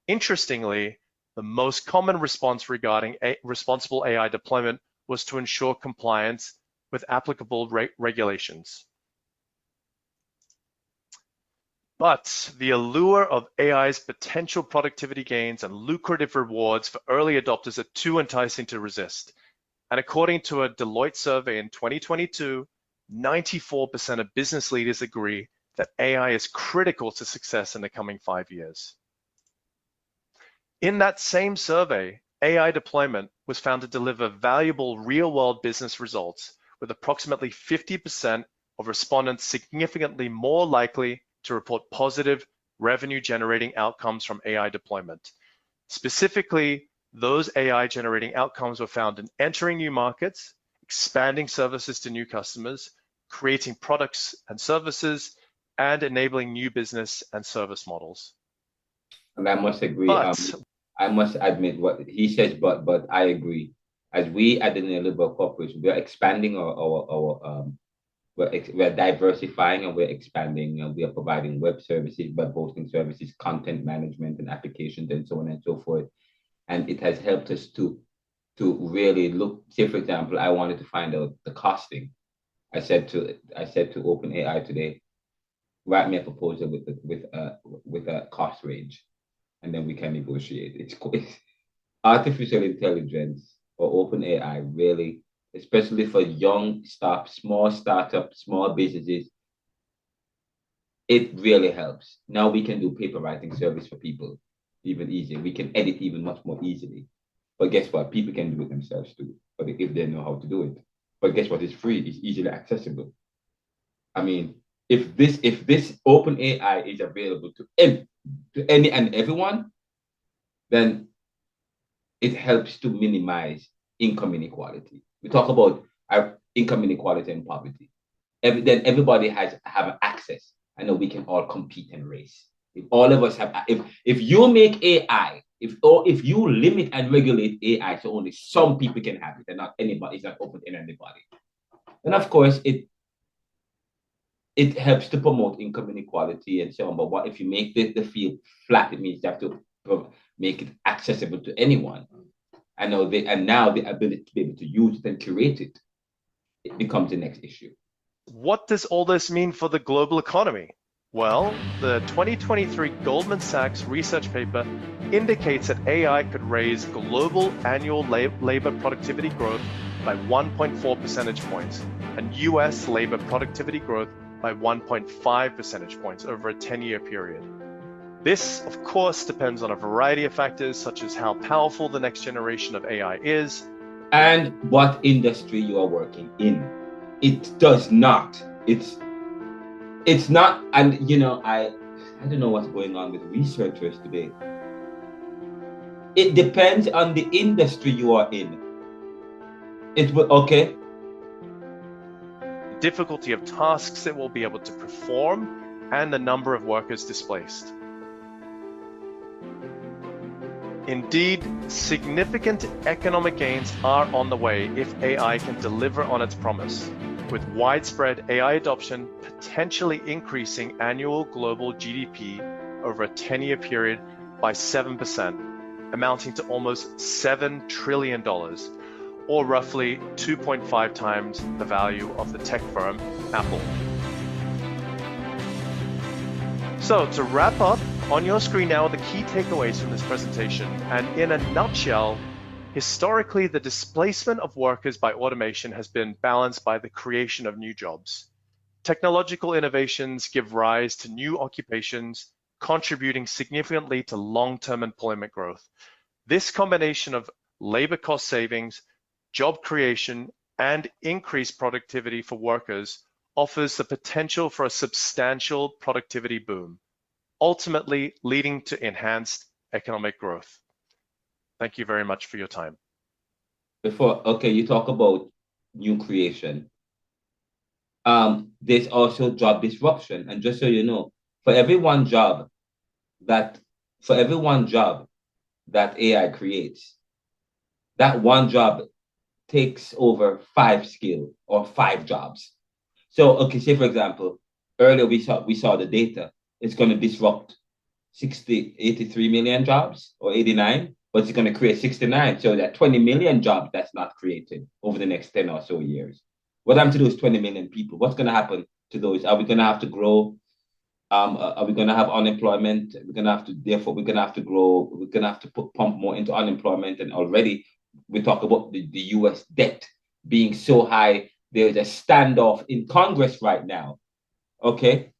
Interestingly, the most common response regarding responsible AI deployment was to ensure compliance with applicable regulations. But the allure of AI's potential productivity gains and lucrative rewards for early adopters are too enticing to resist. And according to a Deloitte survey in 2022, 94% of business leaders agree that AI is critical to success in the coming 5 years. In that same survey, AI deployment was found to deliver valuable real-world business results, with approximately 50% of respondents significantly more likely to report positive revenue-generating outcomes from AI deployment. Specifically, those AI-generating outcomes were found in entering new markets, expanding services to new customers, creating products and services, and enabling new business and service models. And I must agree. I must admit what he says, but I agree. As we at the Neoliberal Corporation, we are expanding we're diversifying and we're expanding, and we are providing web services, web hosting services, content management and applications, and so on and so forth. And it has helped us to really look. Say, for example, I wanted to find out the costing. I said to OpenAI today, write me a proposal with a cost range, and then we can negotiate. It's artificial intelligence or OpenAI really, especially for young small startups, small businesses, it really helps. Now we can do paper writing service for people even easier. We can edit even much more easily. But guess what? People can do it themselves too, but if they know how to do it. But guess what? It's free. It's easily accessible. I mean, if this OpenAI is available to any and everyone, then it helps to minimize income inequality. We talk about income inequality and poverty. Then everybody have access. I know we can all compete and race. If all of us have, if you make AI, if you limit and regulate AI so only some people can have it and not anybody, it's not open to anybody. And of course, it helps to promote income inequality and so on. But what if you make the field flat? It means you have to make it accessible to anyone. And now the ability to be able to use it and curate it, it becomes the next issue. What does all this mean for the global economy? Well, the 2023 Goldman Sachs research paper indicates that AI could raise global annual labor productivity growth by 1.4 percentage points and US labor productivity growth by 1.5 percentage points over a 10-year period. This, of course, depends on a variety of factors, such as how powerful the next generation of AI is, and what industry you are working in. It does not. It's not, and I don't know what's going on with researchers today. It depends on the industry you are in. It will, okay. The difficulty of tasks it will be able to perform, and the number of workers displaced. Indeed, significant economic gains are on the way if AI can deliver on its promise, with widespread AI adoption potentially increasing annual global GDP over a 10-year period by 7%, amounting to almost $7 trillion, or roughly 2.5 times the value of the tech firm Apple. So to wrap up, on your screen now are the key takeaways from this presentation. And in a nutshell, historically, the displacement of workers by automation has been balanced by the creation of new jobs. Technological innovations give rise to new occupations, contributing significantly to long-term employment growth. This combination of labor cost savings, job creation, and increased productivity for workers offers the potential for a substantial productivity boom. ultimately leading to enhanced economic growth. Thank you very much for your time. Okay, you talk about new creation. There's also job disruption. And just so you know, for every one job that AI creates, that one job takes over 5 skills or 5 jobs. So, okay, say for example, earlier we saw the data. It's going to disrupt 83 million jobs or 89, but it's going to create 69. So that 20 million jobs that's not created over the next 10 or so years. What I'm to do is 20 million people. What's going to happen to those? Are we going to have to grow? Are we going to have unemployment? We're going to have to grow. We're going to have to pump more into unemployment. And already we talk about the US debt being so high. There's a standoff in Congress right now. Okay.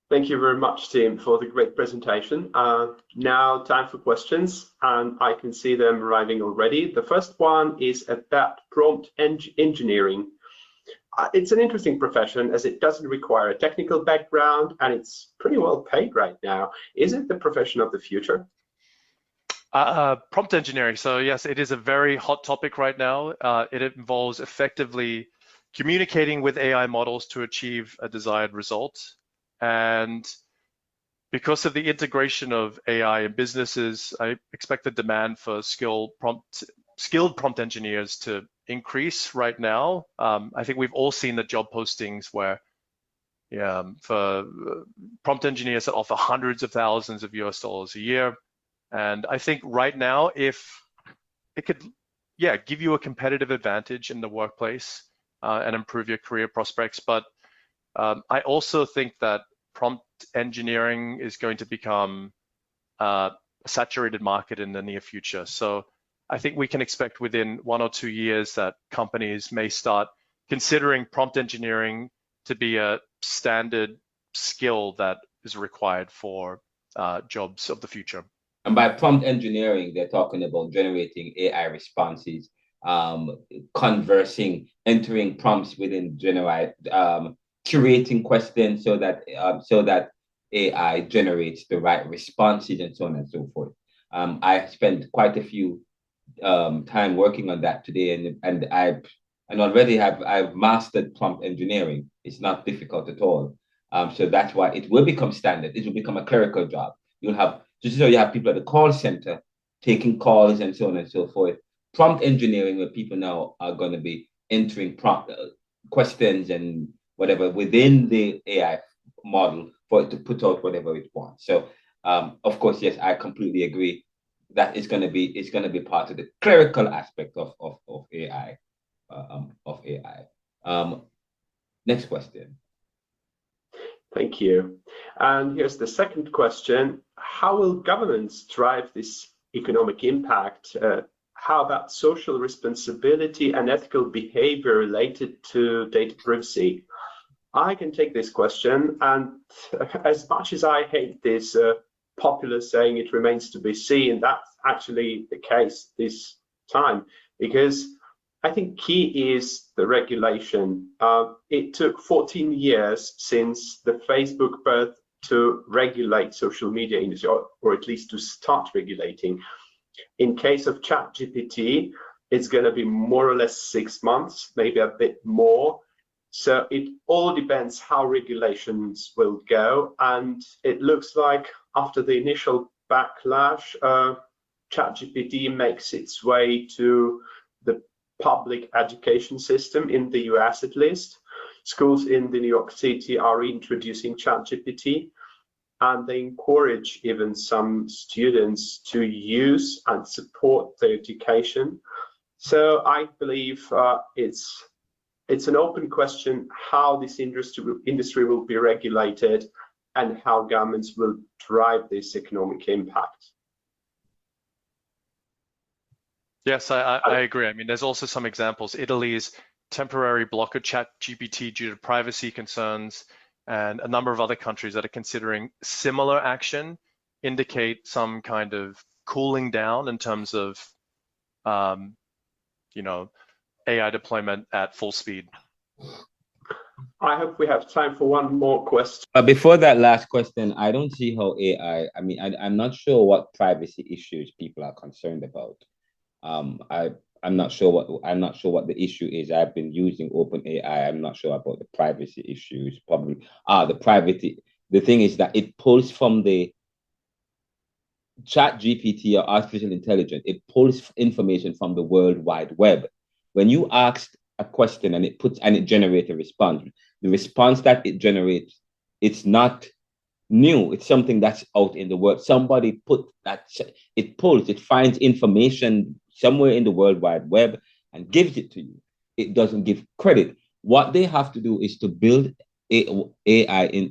Thank you very much, Tim, for the great presentation. Now time for questions, and I can see them arriving already. The first one is about prompt engineering. It's an interesting profession as it doesn't require a technical background and it's pretty well paid right now. Is it the profession of the future? Prompt engineering. So yes, it is a very hot topic right now. It involves effectively communicating with AI models to achieve a desired result. And because of the integration of AI in businesses, I expect the demand for skilled prompt engineers to increase right now. I think we've all seen the job postings where, for prompt engineers that offer hundreds of thousands of US dollars a year. And I think right now, if it could, give you a competitive advantage in the workplace and improve your career prospects. But I also think that prompt engineering is going to become a saturated market in the near future. So I think we can expect within 1 or 2 years that companies may start considering prompt engineering to be a standard skill that is required for jobs of the future. And by prompt engineering, they're talking about generating AI responses, conversing, entering prompts within curating questions so that AI generates the right responses and so on and so forth. I spent quite a few time working on that today, and I've mastered prompt engineering. It's not difficult at all. So that's why it will become standard. It will become a clerical job. You have people at the call center taking calls and so on and so forth. Prompt engineering, where people now are going to be entering prompt questions and whatever within the AI model for it to put out whatever it wants. So, of course, yes, I completely agree that it's going to be part of the clerical aspect of AI. Next question. Thank you. And here's the second question. How will governments drive this economic impact? How about social responsibility and ethical behavior related to data privacy? I can take this question, and as much as I hate this popular saying, it remains to be seen, that's actually the case this time, because I think key is the regulation. It took 14 years since the Facebook birth to regulate social media industry, or at least to start regulating. In case of ChatGPT, it's going to be more or less 6 months, maybe a bit more. So it all depends how regulations will go. And it looks like after the initial backlash, ChatGPT makes its way to the public education system in the US at least. Schools in the New York City are introducing ChatGPT, and they encourage even some students to use and support their education. So I believe it's an open question how this industry will be regulated and how governments will drive this economic impact. Yes, I agree. I mean, there's also some examples. Italy's temporary block of ChatGPT due to privacy concerns, and a number of other countries that are considering similar action indicate some kind of cooling down in terms of, AI deployment at full speed. I hope we have time for one more question. Before that last question, I don't see how AI, I'm not sure what privacy issues people are concerned about. I'm not sure what the issue is. I've been using OpenAI. I'm not sure about the privacy issues. Probably the thing is that it pulls from the chat GPT or artificial intelligence, it pulls information from the World Wide Web. When you ask a question and it generates a response, the response that it generates, it's not new. It's something that's out in the world. Somebody it finds information somewhere in the World Wide Web and gives it to you. It doesn't give credit. What they have to do is to build AI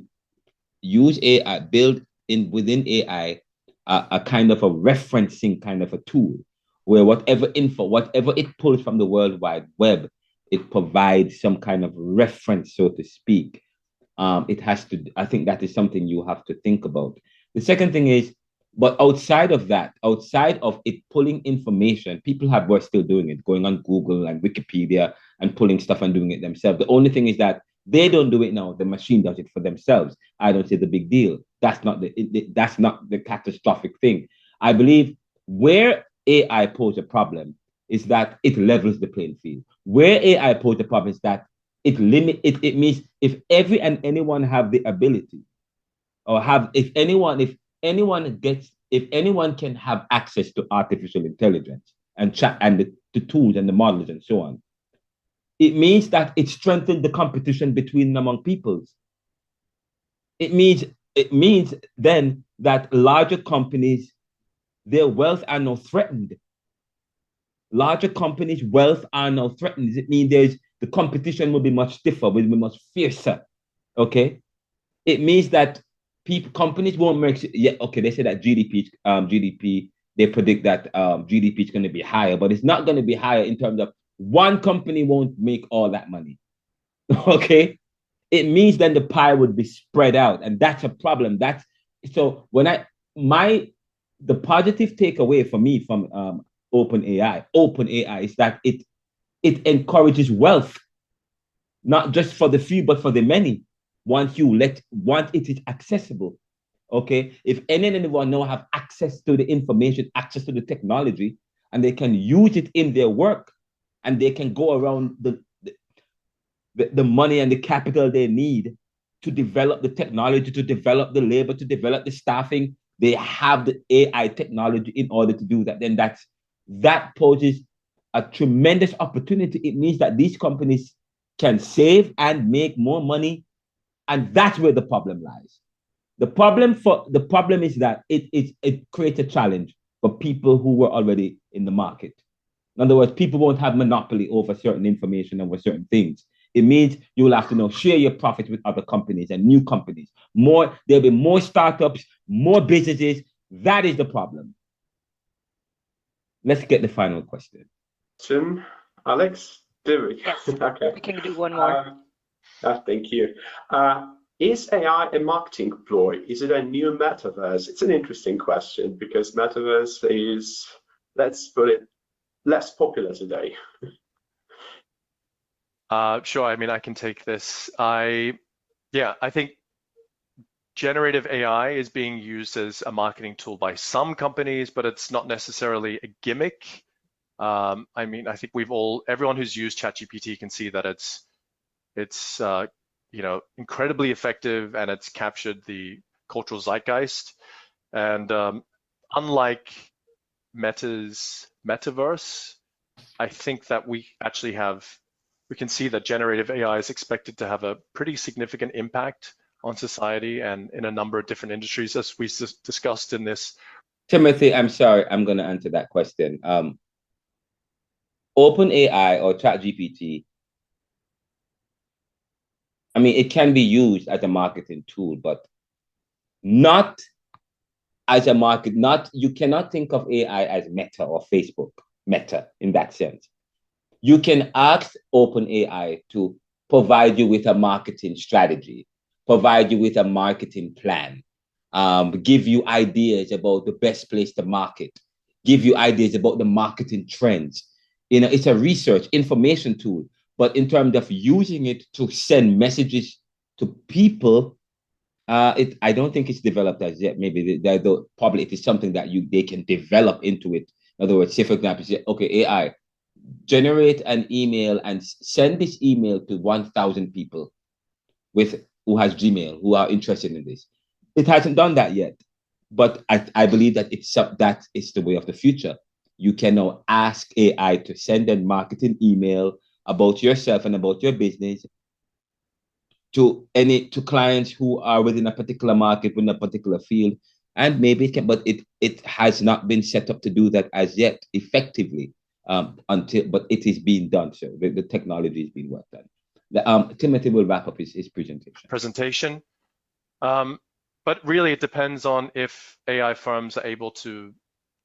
within AI a kind of a referencing kind of a tool where whatever it pulls from the World Wide Web, it provides some kind of reference, so to speak. I think that is something you have to think about. The second thing is, but outside of it pulling information, people were still doing it, going on Google and Wikipedia and pulling stuff and doing it themselves. The only thing is that they don't do it now. The machine does it for themselves. I don't see the big deal. That's not the catastrophic thing. I believe where AI poses a problem is that it levels the playing field. Where AI poses a problem is that it means if anyone have the ability, or if anyone can have access to artificial intelligence and chat and the tools and the models and so on, it means that it strengthens the competition between and among peoples. It means then that larger companies, their wealth are now threatened. Larger companies' wealth are now threatened. It means the competition will be much stiffer, will be much fiercer. Okay, it means that companies won't make. Yeah, okay. They say that GDP. They predict that GDP is going to be higher, but it's not going to be higher in terms of one company won't make all that money. Okay, it means then the pie would be spread out, and that's a problem. So when the positive takeaway for me from OpenAI is that it encourages wealth, not just for the few, but for the many. Once it is accessible. Okay, if anyone now have access to the information, access to the technology, and they can use it in their work, and they can go around the money and the capital they need to develop the technology, to develop the labor, to develop the staffing. They have the AI technology in order to do that. Then that poses a tremendous opportunity. It means that these companies can save and make more money, and that's where the problem lies. The problem is that it creates a challenge for people who were already in the market. In other words, people won't have monopoly over certain information, over certain things. It means you will have to share your profits with other companies and new companies. There'll be more startups, more businesses. That is the problem. Let's get the final question. Alex, do we? Yes, okay. We can do one more. Thank you. Is AI a marketing ploy? Is it a new metaverse? It's an interesting question because metaverse is, let's put it, less popular today. Sure. I mean, I can take this. I think generative AI is being used as a marketing tool by some companies, but it's not necessarily a gimmick. I mean, I think everyone who's used ChatGPT can see that it's incredibly effective, and it's captured the cultural zeitgeist. And unlike Meta's metaverse, I think that we can see that generative AI is expected to have a pretty significant impact on society and in a number of different industries, as we discussed in this. Timothy, I'm sorry, I'm going to answer that question. OpenAI or ChatGPT, I mean, it can be used as a marketing tool, but not as a you cannot think of AI as Meta or Facebook, Meta in that sense. You can ask OpenAI to provide you with a marketing strategy, provide you with a marketing plan, give you ideas about the best place to market, give you ideas about the marketing trends. It's a research information tool, But in terms of using it to send messages to people, I don't think it's developed as yet. Maybe probably it is something that they can develop into it. In other words, say for example, say, okay, AI, generate an email and send this email to 1,000 people who has Gmail, who are interested in this. It hasn't done that yet, but I believe that that is the way of the future. You can now ask AI to send a marketing email about yourself and about your business to clients who are within a particular market, within a particular field, and maybe it can, but it has not been set up to do that as yet effectively, but it is being done. So the technology is being worked on. Timothy will wrap up his presentation. But really, it depends on if AI firms are able to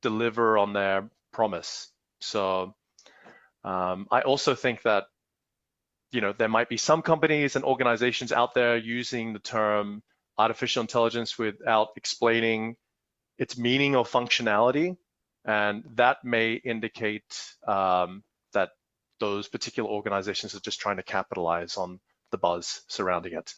deliver on their promise. So I also think that there might be some companies and organizations out there using the term artificial intelligence without explaining its meaning or functionality, and that may indicate that those particular organizations are just trying to capitalize on the buzz surrounding it.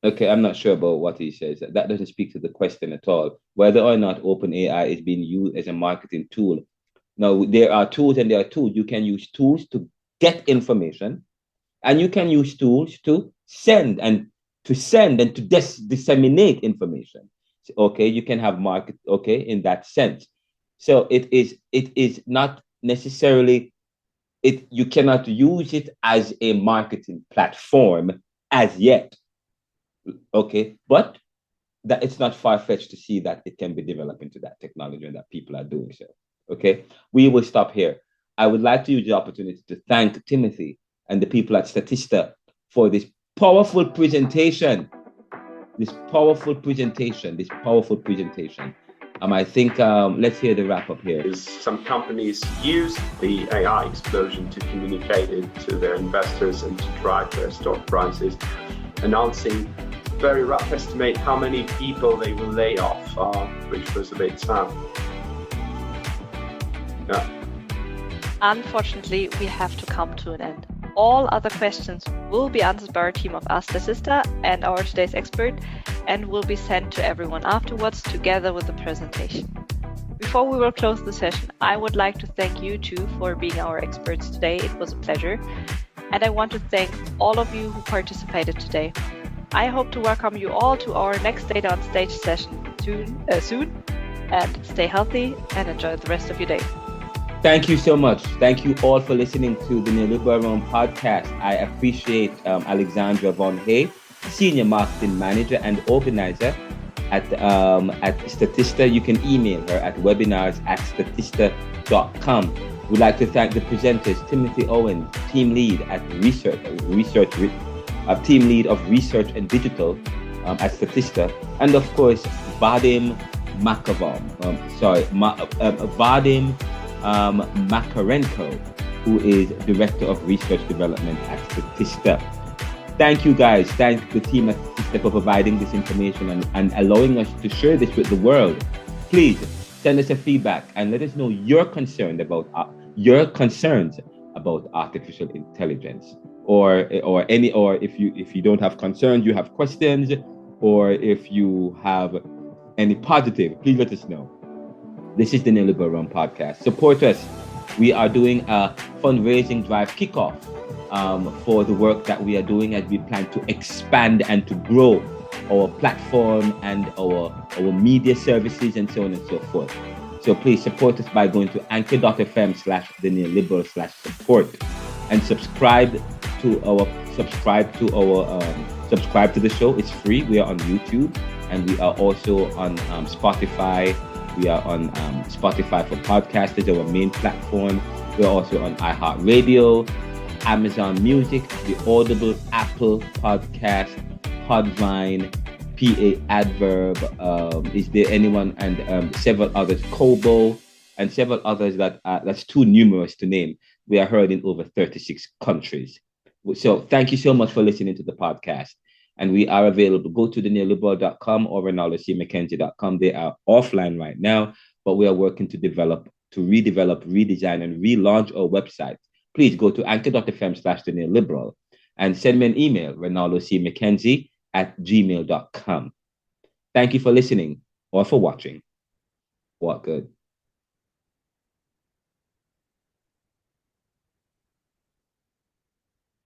Okay, I'm not sure about what he says. That doesn't speak to the question at all. Whether or not OpenAI is being used as a marketing tool. Now, there are tools and there are tools. You can use tools to get information, and you can use tools to send and to disseminate information. Okay, you can have market, okay, in that sense. So it is not necessarily, you cannot use it as a marketing platform as yet. Okay, but that it's not far-fetched to see that it can be developed into that technology and that people are doing so. Okay, we will stop here. I would like to use the opportunity to thank Timothy and the people at Statista for this powerful presentation. I think let's hear the wrap up here. Some companies use the AI explosion to communicate it to their investors and to drive their stock prices, announcing very rough estimate how many people they will lay off, which was a bit sad. Yeah. Unfortunately, we have to come to an end. All other questions will be answered by our team of Statista and our today's expert, and will be sent to everyone afterwards together with the presentation. Before we will close the session, I would like to thank you two for being our experts today. It was a pleasure. And I want to thank all of you who participated today. I hope to welcome you all to our next Data on Stage session soon. And stay healthy and enjoy the rest of your day. Thank you so much. Thank you all for listening to the Neoliberal podcast. I appreciate Alexandra Von Hay, Senior Marketing Manager and Organizer at Statista. You can email her at webinars@statista.com. We'd like to thank the presenters, Timothy Owens, Team Lead of Research and Digital at Statista, and of course, Vadim Makarenko, who is Director of Research Development at Statista. Thank you guys. Thank the team at Statista for providing this information and allowing us to share this with the world. Please send us a feedback and let us know your concerns about artificial intelligence, or if you don't have concerns, you have questions, or if you have any positive, please let us know. This is the Neoliberal podcast. Support us. We are doing a fundraising drive kickoff for the work that we are doing, as we plan to expand and to grow our platform and our media services and so on and so forth. So please support us by going to anchor.fm/theneoliberal/support and subscribe to the show. It's free. We are on YouTube, and we are also on Spotify. We are on Spotify for podcasters, our main platform. We're also on iHeartRadio, Amazon Music, the Audible, Apple Podcast, Podvine, PA Adverb. Is there anyone? And several others, Kobo, and several others that's too numerous to name. We are heard in over 36 countries. So thank you so much for listening to the podcast. And we are available. Go to theneoliberal.com or RenaldoCMcKenzie.com. They are offline right now, but we are working to redevelop, redesign, and relaunch our website. please go to anchor.fm/the-neoliberal and send me an email, renaldocmckenzie@gmail.com. Thank you for listening or for watching. What good?